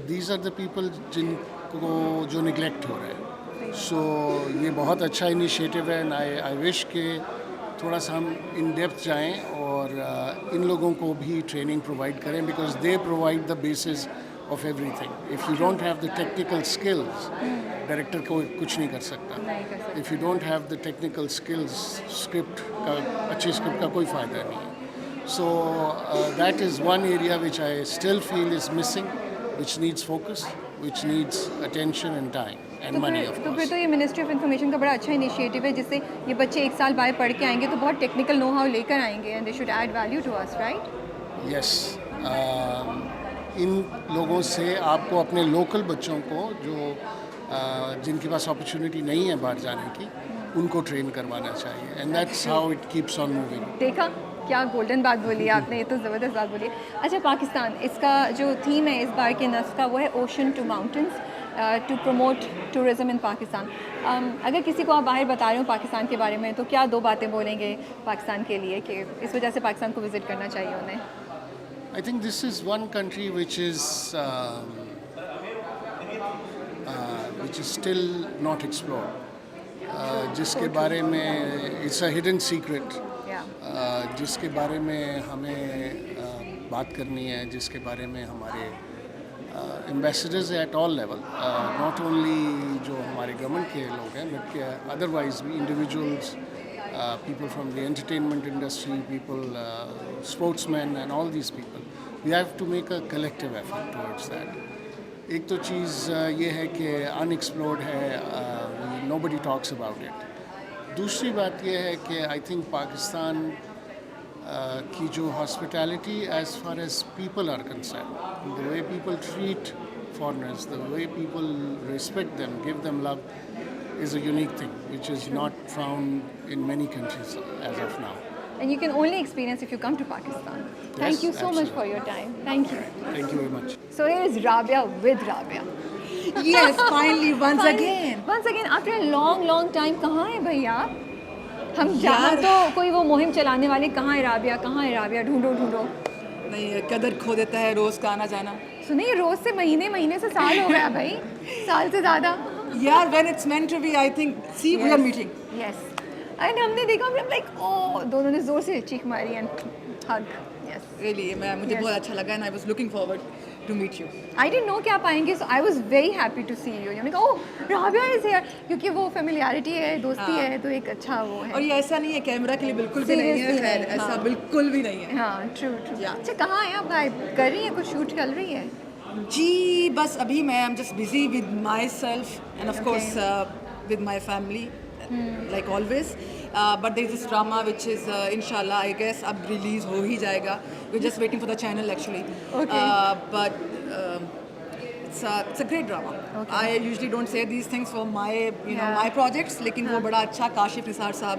दीज आर द पीपल जिनको जो निगलेक्ट हो रहे हैं। सो ये बहुत अच्छा इनिशिएटिव है, एंड आई विश के थोड़ा सा हम इन डेप्थ जाएं और इन लोगों को भी ट्रेनिंग प्रोवाइड करें, because they provide the basis of everything. If you don't have the technical skills, director को कुछ नहीं कर सकता। If you don't have the technical skills, script का, अच्छी स्क्रिप्ट का कोई फ़ायदा नहीं है। सो that is one area which I still feel is missing, which needs focus, which needs attention and time and money of course. तो फिर तो ये मिनिस्ट्री ऑफ इन्फॉर्मेशन का बड़ा अच्छा इनिशिएटिव है, जिससे ये बच्चे एक साल बाद पढ़ के आएंगे तो बहुत टेक्निकल नो हाउ लेकर आएंगे, and they should add value to us, right? Yes, इन लोगों से आपको अपने लोकल बच्चों को जो जिनके पास अपॉर्चुनिटी नहीं है बाहर जाने की, उनको ट्रेन करवाना चाहिए, and that's how it keeps on moving. देखा क्या गोल्डन बात बोली है आपने, ये तो ज़बरदस्त बात बोली है। अच्छा, पाकिस्तान, इसका जो थीम है इस बार के नस का वो है ocean to mountains to promote tourism in Pakistan. अगर किसी को आप बाहर बता रहे हो पाकिस्तान के बारे में, तो क्या दो बातें बोलेंगे पाकिस्तान के लिए कि इस वजह से पाकिस्तान को विज़िट करना चाहिए उन्हें? I think this is one country which is still not explored. जिसके बारे में it's a hidden secret. जिसके बारे में हमें बात करनी है, जिसके बारे में हमारे ambassadors at all level, not only जो हमारे गवर्नमेंट के लोग हैं बट अदरवाइज भी individuals, people from the entertainment industry, people, sportsmen and all these people. We have to make a collective effort towards that. एक तो चीज़ ये है कि unexplored है, nobody talks about it. दूसरी बात ये है कि I think पाकिस्तान की जो hospitality as far as people are concerned, the way people treat foreigners, the way people respect them, give them love, is a unique thing which is not found in many countries as of now. And you can only experience if you come to Pakistan. Thank you so much for your time. Thank you. Thank you very much. So here is Rabia with Rabia. Yes, finally, once again. Once again, after a long time, कहाँ है भैया? हम जहाँ तो कोई वो मुहिम चलाने वाले, कहाँ है राबिया, कहाँ है राबिया, ढूंढो नहीं, कदर खो देता है रोज़ का आना जाना. सुनिए, रोज़ से महीने से साल हो गया भाई, साल से ज़्यादा. यार, when it's meant to be, I think, see, we are meeting. Yes. And हमने देखा, हम like, oh, दोनों ने जोर से चीख मारी and hug. Yes. Really, मुझे बहुत अच्छा लगा and I was looking forward to meet you. I didn't know कि आप आएंगे, so I was very happy to see you. हमने कहा, oh, Rabia is here, क्योंकि वो familiarity है, दोस्ती है, तो एक अच्छा वो है. और ये ऐसा नहीं है कैमरा के लिए बिल्कुल भी नहीं है, खैर ऐसा बिल्कुल भी नहीं है. हाँ, true. अच्छा, कहाँ हैं आप? कर रही हैं, कुछ शूट चल रही है? जी, बस अभी मैं I'm just busy with myself and of course with my family, like always. But there is this drama which is inshallah I guess अब release हो ही जाएगा. We're just waiting for the channel actually. Okay. But it's a great drama. Okay. I usually don't say these things for my my projects, लेकिन वो बड़ा अच्छा काशिफ निसार साहब,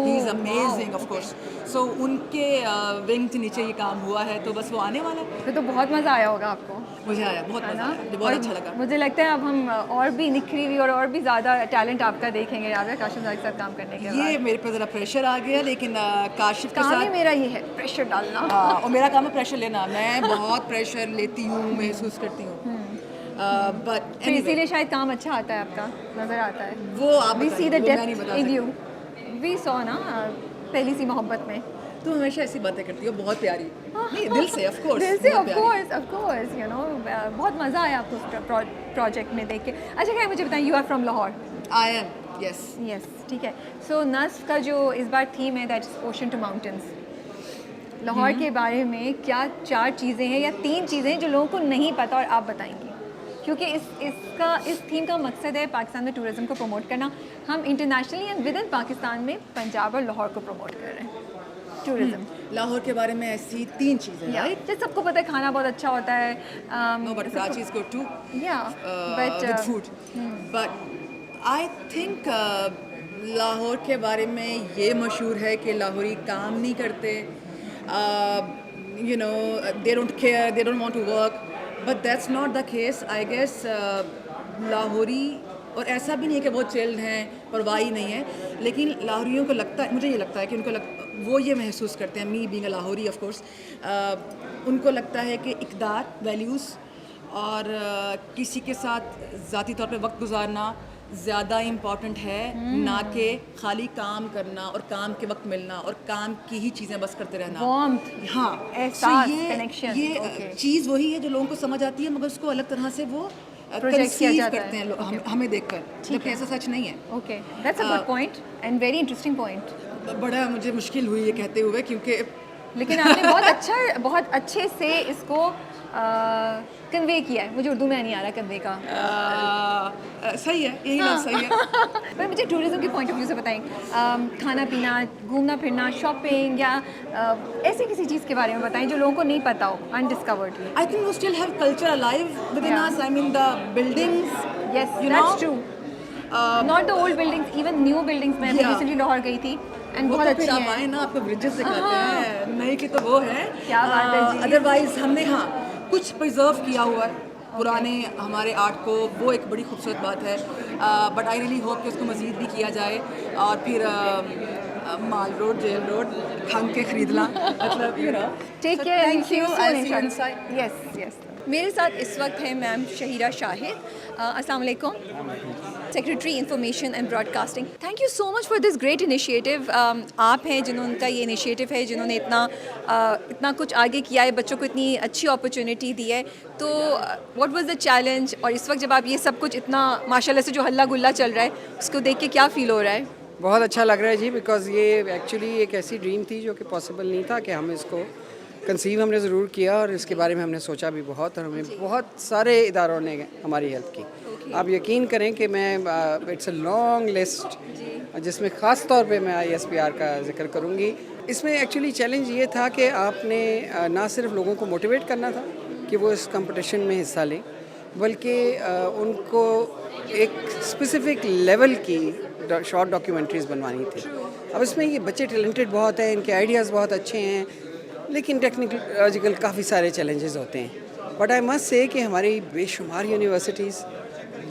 he is amazing of course. So उनके wing के नीचे ये काम हुआ है, तो बस वो आने वाला है. तो बहुत मज़ा आया होगा आपको. मुझे आया, बहुत मज़ा आया, मुझे बहुत अच्छा लगा. मुझे लगता है अब हम और भी निखरी हुई और भी ज़्यादा टैलेंट आपका देखेंगे राबिया काशिफ साहब के साथ काम करने के बाद. ये मेरे पर ज़रा प्रेशर आ गया, लेकिन काशिफ के साथ मेरा ये है प्रेशर डालना. और मेरा काम है प्रेशर लेना. मैं बहुत प्रेशर लेती हूँ, महसूस करती हूँ. बट इसीलिए शायद काम अच्छा आता है आपका, नज़र आता है. वो आप we see the depth in you. We saw ना पहली सी मोहब्बत में. तुम हमेशा ऐसी बातें करती हो, बहुत प्यारी. नहीं, दिल से ऑफ कोर्स. दिल से ऑफ कोर्स यू नो. बहुत मज़ा आया आपको प्रोजेक्ट में देख के. अच्छा, क्या मुझे बताएं, you are from Lahore? I am. Yes, ठीक है. सो नस्फ का जो इस बार थीम है, that is ocean to mountains. Lahore के बारे में क्या 4 चीज़ें हैं या 3 चीज़ें जो लोगों को नहीं पता और आप बताएंगी? क्योंकि इस थीम का मकसद है पाकिस्तान में टूरिज़्म को प्रमोट करना. हम internationally and with in Pakistan में पंजाब और लाहौर को प्रमोट कर रहे हैं, टूरिज़्म. लाहौर के बारे में ऐसी 3 चीज़ें हैं, राइट? जैसे सबको पता है खाना बहुत अच्छा होता है. No, but Karachi is good too. But with food. But I think Lahore के बारे में ये मशहूर है कि लाहौरी काम नहीं करते. They don't care, they don't want to work. But that's not the case. I guess Lahori, और ऐसा भी नहीं है कि बहुत चिल्ड हैं, परवाही नहीं है, लेकिन लाहौरियों को लगता है, मुझे ये लगता है कि वो ये महसूस करते हैं, me being a Lahori of course, उनको लगता है कि इक़दार, वैल्यूज़ और किसी के साथ ज़ाती तौर पे वक्त गुजारना ज़्यादा इम्पॉर्टेंट है, ना कि खाली काम करना और काम के वक्त मिलना और काम की ही चीज़ें बस करते रहना. हाँ, ये चीज़ वही है जो लोगों को समझ आती है, मगर उसको अलग तरह से वो कंसीव करते हैं लोग हमें देखकर, जबकि ऐसा सच नहीं है. Okay, that's a good point and very interesting point. बड़ा मुझे मुश्किल हुई ये कहते हुए, क्योंकि लेकिन आपने बहुत अच्छे से इसको कन्वे किया है. मुझे उर्दू में नहीं आ रहा कन्वे का. सही है, यही बात सही है. पर मुझे टूरिज़्म के पॉइंट ऑफ व्यू से बताएं, खाना पीना, घूमना फिरना, शॉपिंग या ऐसी किसी चीज़ के बारे में बताएं जो लोगों को नहीं पता हो, undiscovered. I think we still have culture alive within us. I mean the buildings. Yes, that's true. Not the old buildings, even new buildings. मैं रिसेंटली लाहौर गई थी एंड बहुत अच्छी है. आप आए ना, आपको ब्रिजेस दिखाते हैं. नई की तो वो है, क्या बात है जी. अदरवाइज हमने कुछ प्रिजर्व किया हुआ है पुराने हमारे आर्ट को, वो एक बड़ी खूबसूरत बात है. बट आई रियली होप कि उसको मज़ीद भी किया जाए. और फिर माल रोड, जेल रोड, खंग के खरीदना, मतलब you know. Take care, thank you, I see you inside. Yes yes. मेरे साथ इस वक्त है मैम शहीरा शाहिद। अस्सलाम वालेकुम, secretary information and broadcasting. Thank you so much for this great initiative. आप हैं जिन्होंने का ये इनिशिएटिव है, जिन्होंने इतना कुछ आगे किया है, बच्चों को इतनी अच्छी अपॉर्चुनिटी दी है। तो व्हाट वाज द चैलेंज, और इस वक्त जब आप ये सब कुछ इतना माशाल्लाह से जो हल्ला गुल्ला चल रहा है, उसको देख के क्या फ़ील हो रहा है? बहुत अच्छा लग रहा है जी, बिकॉज़ ये एक्चुअली एक ऐसी ड्रीम थी जो कि पॉसिबल नहीं था कि हम इसको कंसीव हमने ज़रूर किया, और इसके बारे में हमने सोचा भी बहुत, और हमें बहुत सारे इदारों ने हमारी हेल्प की। आप यकीन करें कि मैं इट्स अ लॉन्ग लिस्ट, जिसमें ख़ास तौर पे मैं ISPR का जिक्र करूँगी। इसमें एक्चुअली चैलेंज ये था कि आपने ना सिर्फ लोगों को मोटिवेट करना था कि वो इस कंपटीशन में हिस्सा लें, बल्कि उनको एक स्पेसिफिक लेवल की शॉर्ट डॉक्यूमेंट्रीज़ बनवानी थी। अब इसमें ये बच्चे टैलेंटेड बहुत हैं, इनके आइडियाज़ बहुत अच्छे हैं, लेकिन टेक्नोलॉजिकल काफ़ी सारे चैलेंजेस होते हैं। बट आई मस्ट से कि हमारी बेशुमार यूनिवर्सिटीज़,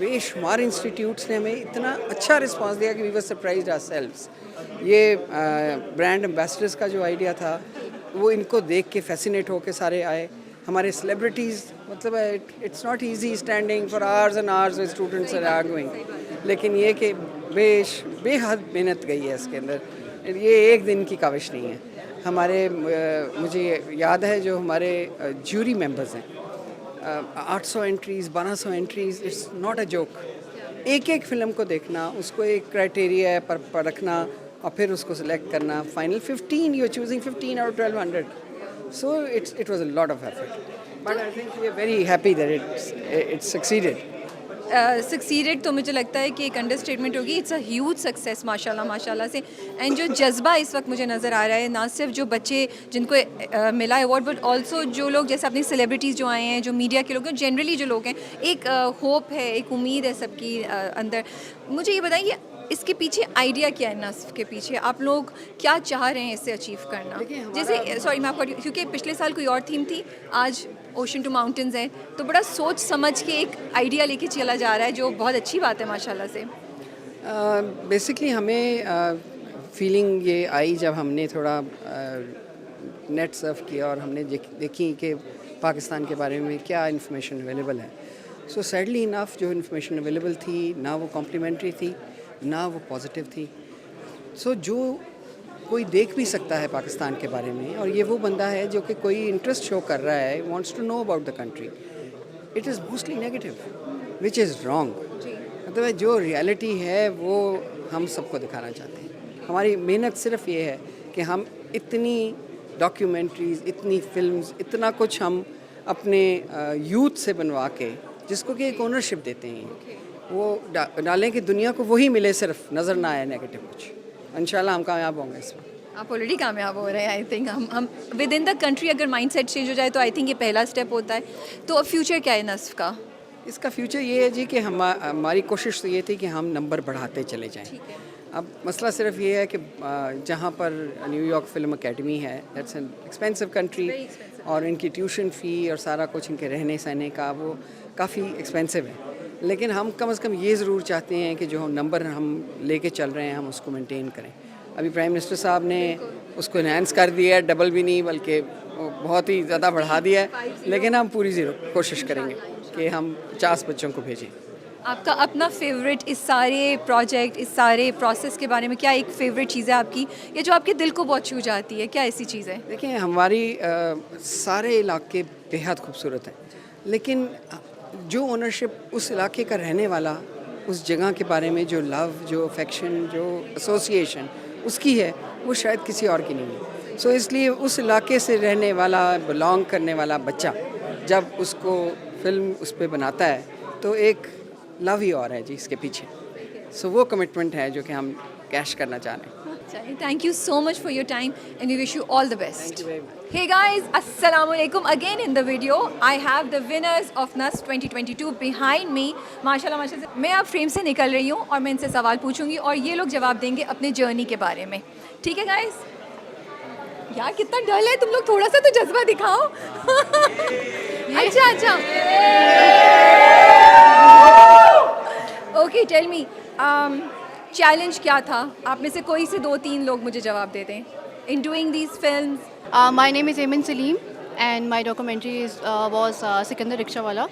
बेशुमार इंस्टीट्यूट्स ने हमें इतना अच्छा रिस्पांस दिया कि वी वर सरप्राइज्ड आवरसेल्व्स। ये ब्रांड एम्बेसडर्स का जो आइडिया था, वो इनको देख के फैसिनेट होके सारे आए। हमारे सेलिब्रिटीज़, मतलब it's not easy standing for hours and hours with students are arguing, लेकिन ये कि बेहद मेहनत गई है इसके अंदर, ये एक दिन की काविश नहीं है। हमारे मुझे याद है जो हमारे ज्यूरी मेंबर्स हैं, 800 entries, 1200 entries, it's not a joke. एक फ़िल्म को देखना, उसको एक क्राइटेरिया पर रखना, और फिर उसको सिलेक्ट करना, final 15, you are choosing 15 out of 1200, so it was a lot of effort, but I think we are very happy that it succeeded. Succeeded तो मुझे लगता है कि एक अंडरस्टेटमेंट होगी। इट्स अ ह्यूज सक्सेस माशाल्लाह से। एंड जो जज्बा इस वक्त मुझे नज़र आ रहा है, ना सिर्फ जो बच्चे जिनको मिला अवार्ड, बट ऑल्सो जो लोग जैसे अपनी सेलिब्रिटीज़ जो आए हैं, जो मीडिया के लोग हैं, जनरली जो लोग हैं, एक होप है, एक उम्मीद है सबकी अंदर। मुझे ये बताइए, इसके पीछे आइडिया क्या है? नस्फ के पीछे आप लोग क्या चाह रहे हैं इससे अचीव करना? जैसे सॉरी मैं आपको, क्योंकि पिछले साल कोई और थीम थी, आज ओशन टू माउंटेन्स है, तो बड़ा सोच समझ के एक आइडिया लेके चला जा रहा है, जो बहुत अच्छी बात है माशाल्लाह से। बेसिकली हमें फीलिंग ये आई जब हमने थोड़ा नेट सर्फ किया और हमने देखी कि पाकिस्तान के बारे में क्या इन्फॉर्मेशन अवेलेबल है। सो सैडली इनफ जो इन्फॉर्मेशन अवेलेबल थी, ना वो कॉम्प्लीमेंट्री थी, ना वो पॉजिटिव थी। सो जो कोई देख भी सकता है पाकिस्तान के बारे में, और ये वो बंदा है जो कि कोई इंटरेस्ट शो कर रहा है, wants to know about the country, it is mostly negative, which is wrong. मतलब जो रियलिटी है वो हम सबको दिखाना चाहते हैं। हमारी मेहनत सिर्फ ये है कि हम इतनी डॉक्यूमेंट्रीज़, इतनी फिल्म्स, इतना कुछ हम अपने यूथ से बनवा के, जिसको कि एक ओनरशिप देते हैं, वो डालें कि दुनिया को वही मिले, सिर्फ नज़र ना आए नेगेटिव कुछ। इंशाल्लाह हम कामयाब होंगे इसमें। आप ऑलरेडी कामयाब हो रहे हैं। आई थिंक हम विद इन द कंट्री अगर माइंडसेट चेंज हो जाए तो आई थिंक ये पहला स्टेप होता है। तो अब फ्यूचर क्या है नस्फ का? इसका फ्यूचर ये है जी कि हमारी कोशिश तो ये थी कि हम नंबर बढ़ाते चले जाएं। अब मसला सिर्फ ये है कि जहाँ पर न्यूयॉर्क फिल्म अकेडमी है, दैट्स एन एक्सपेंसिव कंट्री, और इनकी ट्यूशन फ़ी और सारा कुछ इनके रहने सहने का वो काफ़ी एक्सपेंसिव है। लेकिन हम कम से कम ये ज़रूर चाहते हैं कि जो नंबर हम लेके चल रहे हैं हम उसको मेंटेन करें। अभी प्राइम मिनिस्टर साहब ने उसको इन्हांस कर दिया है, डबल भी नहीं बल्कि बहुत ही ज़्यादा बढ़ा दिया है, लेकिन हम पूरी कोशिश करेंगे कि हम 50 बच्चों को भेजें। आपका अपना फेवरेट इस सारे प्रोजेक्ट, इस सारे प्रोसेस के बारे में क्या एक फ़ेवरेट चीज़ है आपकी, या जो आपके दिल को बहुत छू जाती है? क्या ऐसी चीज़ है? देखिए, हमारी सारे इलाके बेहद खूबसूरत हैं, लेकिन जो ओनरशिप उस इलाके का रहने वाला, उस जगह के बारे में जो लव, जो अफेक्शन, जो एसोसिएशन उसकी है, वो शायद किसी और की नहीं है। सो इसलिए उस इलाके से रहने वाला, बिलोंग करने वाला बच्चा जब उसको फिल्म उस पर बनाता है, तो एक लव ही और है जी इसके पीछे। सो वो कमिटमेंट है जो कि हम कैश करना चाह रहे हैं। Thank you so much for your time and we wish you all the best. Thank you very much. Hey guys, Assalamualaikum. Again in the video, I have the winners of NUS 2022 behind me. माशाल्लाह माशाल्लाह, मैं अब frame से निकल रही हूँ और मैं इनसे सवाल पूछूंगी और ये लोग जवाब देंगे अपने जर्नी के बारे में। ठीक है गाइस? यार कितना डल है तुम लोग, थोड़ा सा तो जज्बा दिखाओ। अच्छा ओके टेल मी, चैलेंज क्या था? आप में से कोई से 2-3 लोग मुझे जवाब दे दें। In doing these films, My name is Emin Salim and my documentary was Sikandar Rickshawala.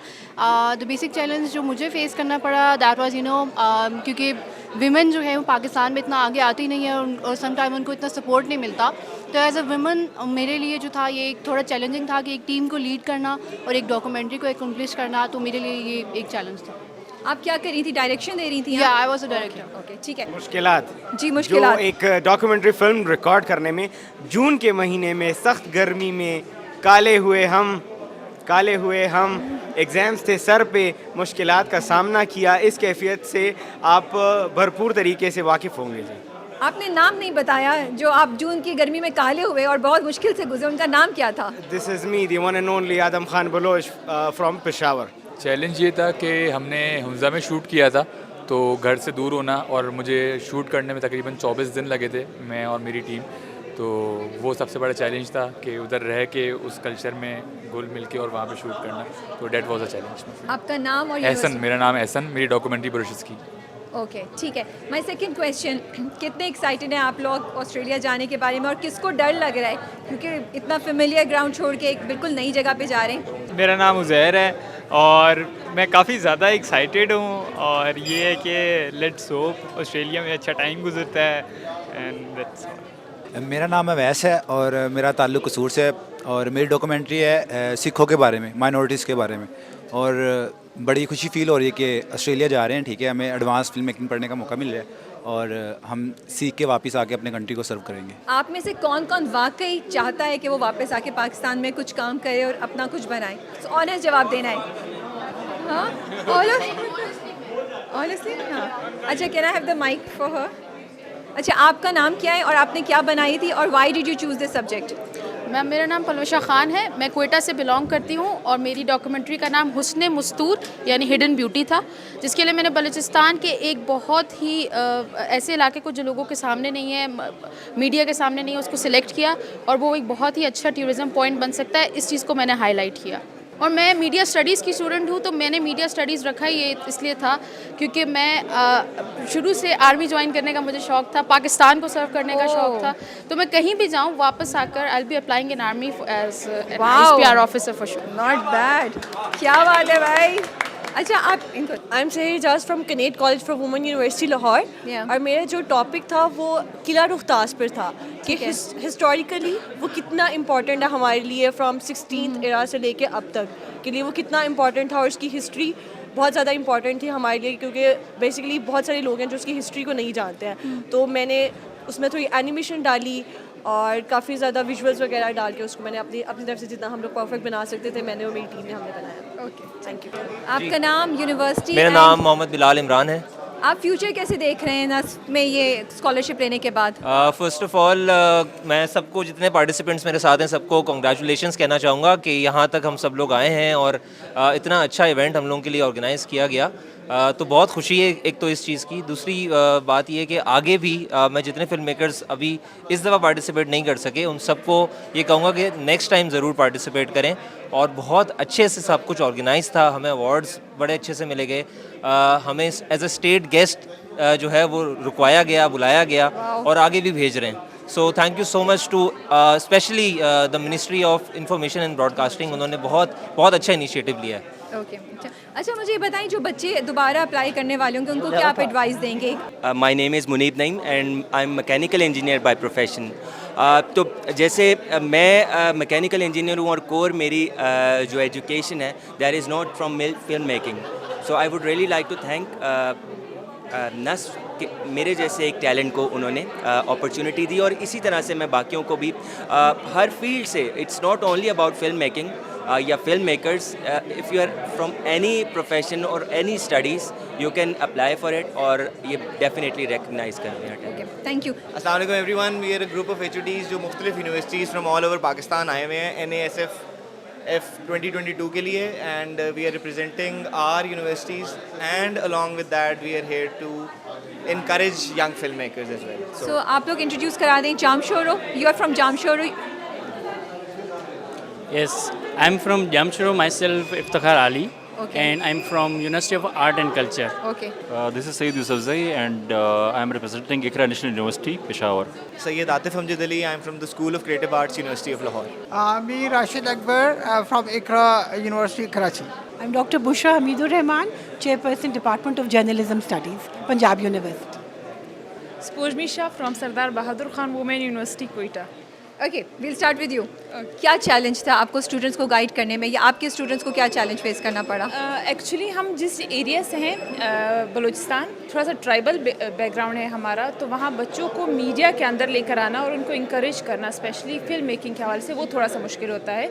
The basic challenge जो मुझे फेस करना पड़ा that was क्योंकि women जो है वो पाकिस्तान में इतना आगे आती नहीं है और समटाइम उनको इतना सपोर्ट नहीं मिलता, तो एज अ वुमन मेरे लिए जो था ये एक थोड़ा चैलेंजिंग था कि एक टीम को लीड करना और एक डॉक्यूमेंट्री को एक्म्प्लिश करना, तो मेरे लिए ये एक चैलेंज था। आप क्या कर रही थी? डायरेक्शन दे रही थी? या I was a director. Okay, ठीक है। मुश्किलात जी, मुश्किलात। जो एक डॉक्यूमेंट्री फिल्म रिकॉर्ड करने में जून के महीने में सख्त गर्मी में काले हुए हम एग्ज़ाम्स थे सर पे, मुश्किलात का सामना किया। इस कैफियत से आप भरपूर तरीके से वाकिफ़ होंगे जी। आपने नाम नहीं बताया, जो आप जून की गर्मी में काले हुए और बहुत मुश्किल से गुजरे, उनका नाम क्या था? This is me, the one and only Adam Khan Baloch from Peshawar. Challenge ये था कि हमने हमज़ा में शूट किया था, तो घर से दूर होना और मुझे शूट करने में तकरीबन 24 दिन लगे थे, मैं और मेरी टीम। तो वो सबसे बड़ा चैलेंज था कि उधर रह के उस कल्चर में घुल मिल के और वहाँ पे शूट करना, तो डेट वाज अ चैलेंज। आपका नाम और एहसन, मेरा नाम एहसन, मेरी डॉक्यूमेंट्री ब्रशेस की। ओके, ठीक है। माय सेकंड क्वेश्चन, कितने एक्साइटेड हैं आप लोग ऑस्ट्रेलिया जाने के बारे में और किसको डर लग रहा है, क्योंकि इतना फेमिलियर ग्राउंड छोड़ के एक बिल्कुल नई जगह पे जा रहे हैं? मेरा नाम उज़ैर है और मैं काफ़ी ज़्यादा एक्साइटेड हूँ, और ये है कि लेट्स होप ऑस्ट्रेलिया में अच्छा टाइम गुजरता है एंड दैट्स ऑल। मेरा नाम अवैस है और मेरा ताल्लुक़ कसूर से है, और मेरी डॉक्यूमेंट्री है सिखों के बारे में, माइनॉरिटीज़ के बारे में, और बड़ी खुशी फील हो रही है कि ऑस्ट्रेलिया जा रहे हैं। ठीक है, हमें एडवांस फिल्म मेकिंग पढ़ने का मौका मिल रहा है और हम सीख के वापस आके अपने कंट्री को सर्व करेंगे। आप में से कौन कौन वाकई चाहता है कि वो वापस आके पाकिस्तान में कुछ काम करे और अपना कुछ बनाए? So, ऑनेस्ट जवाब देना है। हाँ, ऑनेस्टली? हाँ। अच्छा, can I have the mic for her? अच्छा, आपका नाम क्या है और आपने क्या बनाई थी और why did you choose this subject? Ma'am, मेरा नाम पलवशा ख़ान है, मैं क्वेटा से बिलोंग करती हूँ और मेरी डॉक्यूमेंट्री का नाम हुस्न मस्तूर यानी हिडन ब्यूटी था, जिसके लिए मैंने बलूचिस्तान के एक बहुत ही ऐसे इलाके को जो लोगों के सामने नहीं है, मीडिया के सामने नहीं है, उसको सिलेक्ट किया और वो एक बहुत ही अच्छा टूरिज़म पॉइंट बन सकता है, इस चीज़ को मैंने हाईलाइट किया। और मैं मीडिया स्टडीज़ की स्टूडेंट हूँ, तो मैंने मीडिया स्टडीज़ रखा ये इसलिए था क्योंकि मैं शुरू से आर्मी ज्वाइन करने का मुझे शौक़ था, पाकिस्तान को सर्व करने का शौक़ था, तो मैं कहीं भी जाऊँ वापस आकर I will be applying in army as PR officer for sure. Not bad, क्या बात है भाई। अच्छा, आप इनको। आई एम सही जाज from Kinnaird college for women university Lahore, और मेरा जो टॉपिक था वो किला रुख्तास पर था कि हिस्टोरिकली वो कितना इम्पोर्टेंट है हमारे लिए, फ्रॉम 16th एरा से लेके अब तक के लिए वो कितना इम्पोर्टेंट था, और उसकी हिस्ट्री बहुत ज़्यादा इम्पॉर्टेंट थी हमारे लिए, क्योंकि बेसिकली बहुत सारे लोग हैं जो उसकी हिस्ट्री को नहीं जानते हैं। तो मैंने उसमें थोड़ी एनिमेशन डाली और काफ़ी ज़्यादा विजुअल्स वगैरह डाल के उसको मैंने अपनी तरफ से जितना हम लोग परफेक्ट बना सकते थे, मैंने और मेरी टीम ने हमने बनाया। Okay, thank you. आपका नाम, यूनिवर्सिटी? मेरा नाम मोहम्मद बिलाल इमरान है। आप फ्यूचर कैसे देख रहे हैं नस्फ में ये स्कॉलरशिप लेने के बाद? फ़र्स्ट ऑफ़ ऑल मैं सबको, जितने पार्टिसिपेंट्स मेरे साथ हैं, सबको कॉन्ग्रेचुलेशंस कहना चाहूँगा कि यहाँ तक हम सब लोग आए हैं और इतना अच्छा इवेंट हम लोगों के लिए ऑर्गेनाइज़ किया गया, तो बहुत खुशी है एक तो इस चीज़ की। दूसरी बात ये कि आगे भी मैं जितने फिल्म मेकर्स अभी इस दफ़ा पार्टिसिपेट नहीं कर सके, उन सबको ये कहूँगा कि नेक्स्ट टाइम ज़रूर पार्टिसिपेट करें। और बहुत अच्छे से सब कुछ ऑर्गेनाइज था, हमें अवार्ड्स बड़े अच्छे से मिले गए, हमें एज अ स्टेट गेस्ट जो है वो रुकवाया गया, बुलाया गया और आगे भी भेज रहे हैं। So thank you so much to specially the ministry of information and broadcasting, उन्होंने बहुत अच्छा इनिशिएटिव लिया है। ओके, अच्छा मुझे ये बताएं, जो बच्चे दोबारा अप्लाई करने वाले होंगे उनको क्या आप एडवाइस देंगे? My name is Muneeb Naeem and I am mechanical engineer by profession. तो जैसे मैं मैकेनिकल इंजीनियर हूँ और कोर मेरी जो एजुकेशन है that is not from film making, so I would really like to thank NASF कि मेरे जैसे एक टैलेंट को उन्होंने अपॉर्चुनिटी दी, और इसी तरह से मैं बाकियों को भी हर फील्ड से, it's not only about film making या film makers, if you are from any profession और any studies you can apply for it, और ये डेफिनेटली रिकगनाइज करते हैं। Thank you. अस्सलाम वालेकुम everyone, we are a group of HODs जो मुख्तलिफ universities from all over Pakistan आए हुए हैं NASF 2022 के लिए, and we are representing our universities, and along with that we are here to encourage young filmmakers as well. So आप लोग introduce करा दें। Jamshoro, you are from Jamshoro. Yes, I'm from Jamshoro myself, Iftikhar Ali, Okay. and I'm from University of Art and Culture. Okay. This is Sayyid Yusufzai and I am representing Ikra National University, Peshawar. Sayyid Atif Amjad Ali, I am from the School of Creative Arts, University of Lahore. Me Rashid Akbar from Ikra University, Karachi. I'm Dr. Bushra Hamidur Rahman, Chairperson, Department of Journalism Studies, Punjab University. Spurmi Shah from Sardar Bahadur Khan Women University, Quetta. Okay will start with you क्या challenge था आपको students को guide करने में या आपके students को क्या चैलेंज फेस करना पड़ा? एक्चुअली हम जिस एरिया से हैं बलूचिस्तान, थोड़ा सा ट्राइबल बैकग्राउंड है हमारा, तो वहाँ बच्चों को मीडिया के अंदर लेकर आना और उनको इंकरेज करना, स्पेशली फिल्म मेकिंग के हवाले से, वो थोड़ा सा मुश्किल होता है।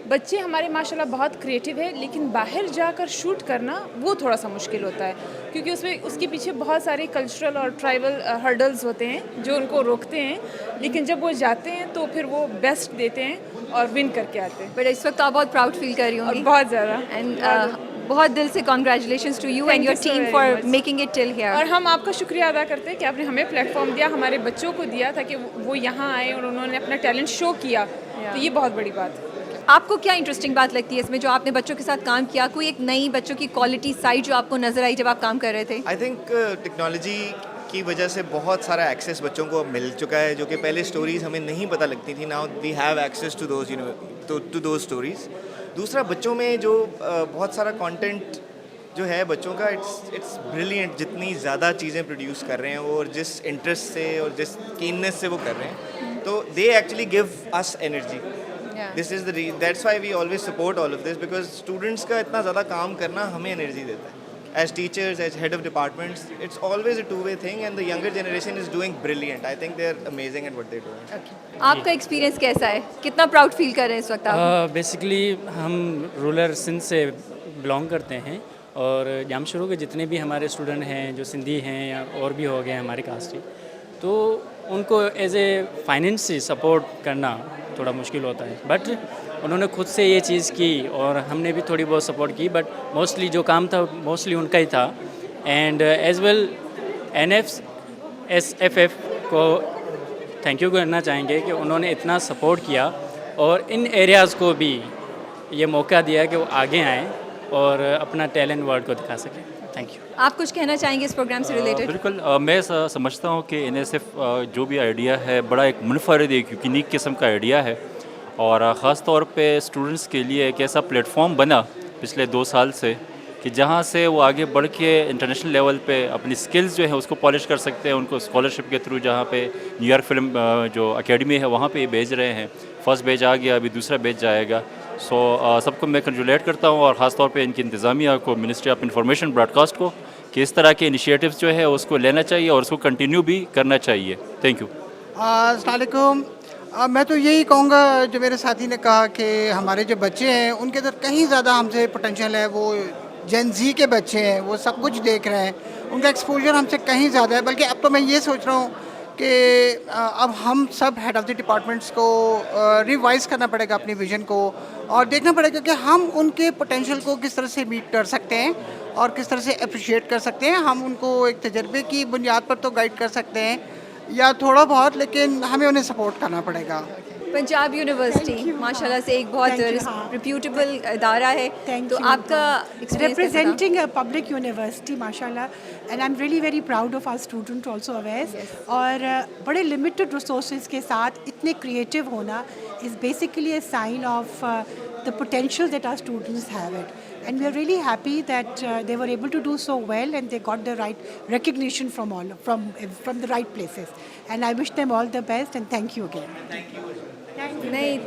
बच्चे हमारे माशाल्लाह बहुत क्रिएटिव है, लेकिन बाहर जाकर शूट करना वो थोड़ा सा मुश्किल होता है, क्योंकि उसमें उसके पीछे बहुत सारे कल्चरल और ट्राइबल हर्डल्स होते हैं जो उनको रोकते हैं, लेकिन जब वो जाते हैं तो फिर वो बेस्ट देते हैं और विन करके आते हैं। बट इस वक्त आप बहुत प्राउड फील कर रही होंगी। बहुत ज़्यादा। एंड बहुत दिल से congratulations to you and your team for making it till here. और हम आपका शुक्रिया अदा करते हैं कि आपने हमें प्लेटफॉर्म दिया, हमारे बच्चों को दिया, ताकि वो यहाँ आए और उन्होंने अपना टैलेंट शो किया, तो ये बहुत बड़ी बात है। आपको क्या इंटरेस्टिंग बात लगती है इसमें जो आपने बच्चों के साथ काम किया? कोई एक नई बच्चों की क्वालिटी साइड जो आपको नजर आई जब आप काम कर रहे थे? आई थिंक टेक्नोलॉजी की वजह से बहुत सारा एक्सेस बच्चों को मिल चुका है, जो कि पहले स्टोरीज़ हमें नहीं पता लगती थी। Now we have access to those stories. दूसरा, बच्चों में जो बहुत सारा कंटेंट जो है बच्चों का, इट्स ब्रिलियंट। जितनी ज़्यादा चीज़ें प्रोड्यूस कर रहे हैं वो, और जिस इंटरेस्ट से और जिस कीननेस से वो कर रहे हैं, तो they actually give us energy. This is that's why we always support all of this, because students का इतना ज़्यादा काम करना हमें एनर्जी देता है। As teachers, as head of departments, it's always a two-way thing, and the younger generation is doing brilliant. I think they're amazing at what they're doing. Okay. आपका experience कैसा है? कितना प्राउड फील कर रहे हैं इस वक्त आप? बेसिकली हम रूरल सिंध से बिलोंग करते हैं और जामशोरों के जितने भी हमारे स्टूडेंट हैं जो सिंधी हैं या और भी हो गए हमारे कास्ट के, तो उनको एज ए फाइनेंस से सपोर्ट करना थोड़ा मुश्किल होता है, बट उन्होंने खुद से ये चीज़ की और हमने भी थोड़ी बहुत सपोर्ट की, बट मोस्टली जो काम था मोस्टली उनका ही था। एंड एज वेल NFSFF को थैंक यू करना चाहेंगे कि उन्होंने इतना सपोर्ट किया और इन एरियाज़ को भी ये मौका दिया कि वो आगे आएँ और अपना टैलेंट वर्ल्ड को दिखा सकें। Thank you. आप कुछ कहना चाहेंगे इस प्रोग्राम से रिलेटेड? बिल्कुल, मैं समझता हूँ कि NSF जो भी आइडिया है बड़ा एक मुनफरद, एक यूनिक किस्म का आइडिया है, और ख़ास तौर पे स्टूडेंट्स के लिए एक ऐसा प्लेटफॉर्म बना पिछले 2 साल से कि जहाँ से वो आगे बढ़ के इंटरनेशनल लेवल पे अपनी स्किल्स जो है उसको पॉलिश कर सकते हैं। उनको स्कॉलरशिप के थ्रू जहाँ पे न्यूयॉर्क फिल्म जो अकेडमी है वहाँ पे भेज रहे हैं। फर्स्ट बैच आ गया, अभी दूसरा बैच जाएगा। सो सबको मैं कंग्रेचुलेट करता हूँ, और ख़ास तौर पे इनकी इंतज़ामिया को, मिनिस्ट्री ऑफ इंफॉर्मेशन ब्रॉडकास्ट को, कि इस तरह के इनिशिएटिव्स जो है उसको लेना चाहिए और उसको कंटिन्यू भी करना चाहिए। Thank you. अस्सलाम वालेकुम। मैं तो यही कहूँगा, जो मेरे साथी ने कहा कि हमारे जो बच्चे हैं उनके अंदर कहीं ज़्यादा हमसे पोटेंशियल है। वो जेन ज़ी के बच्चे हैं, वो सब कुछ देख रहे हैं, उनका एक्सपोजर हमसे कहीं ज़्यादा है। बल्कि अब तो मैं ये सोच रहा हूँ कि अब हम सब हेड ऑफ़ द डिपार्टमेंट्स को रिवाइज़ करना पड़ेगा अपनी विज़न को, और देखना पड़ेगा कि हम उनके पोटेंशियल को किस तरह से मीट कर सकते हैं और किस तरह से अप्रिशिएट कर सकते हैं। हम उनको एक तजर्बे की बुनियाद पर तो गाइड कर सकते हैं या थोड़ा बहुत, लेकिन हमें उन्हें सपोर्ट करना पड़ेगा। पंजाब यूनिवर्सिटी माशाल्लाह से एक बहुत रिप्यूटेबल इदारा है, तो आपका representing a public university माशाल्लाह, and I'm really very proud of our student also Awais। और बड़े limited resources के साथ इतने creative होना is basically a sign of the potential that our students have it, and we are really happy that they were able to do so well, and they got the right recognition from the right places, and I wish them all the best, and thank you again. Thank you.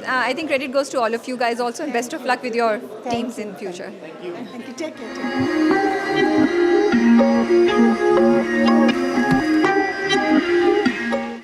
I think credit goes to all of you guys also, and best of luck with your teams in future. Thank you. Thank you. Take care.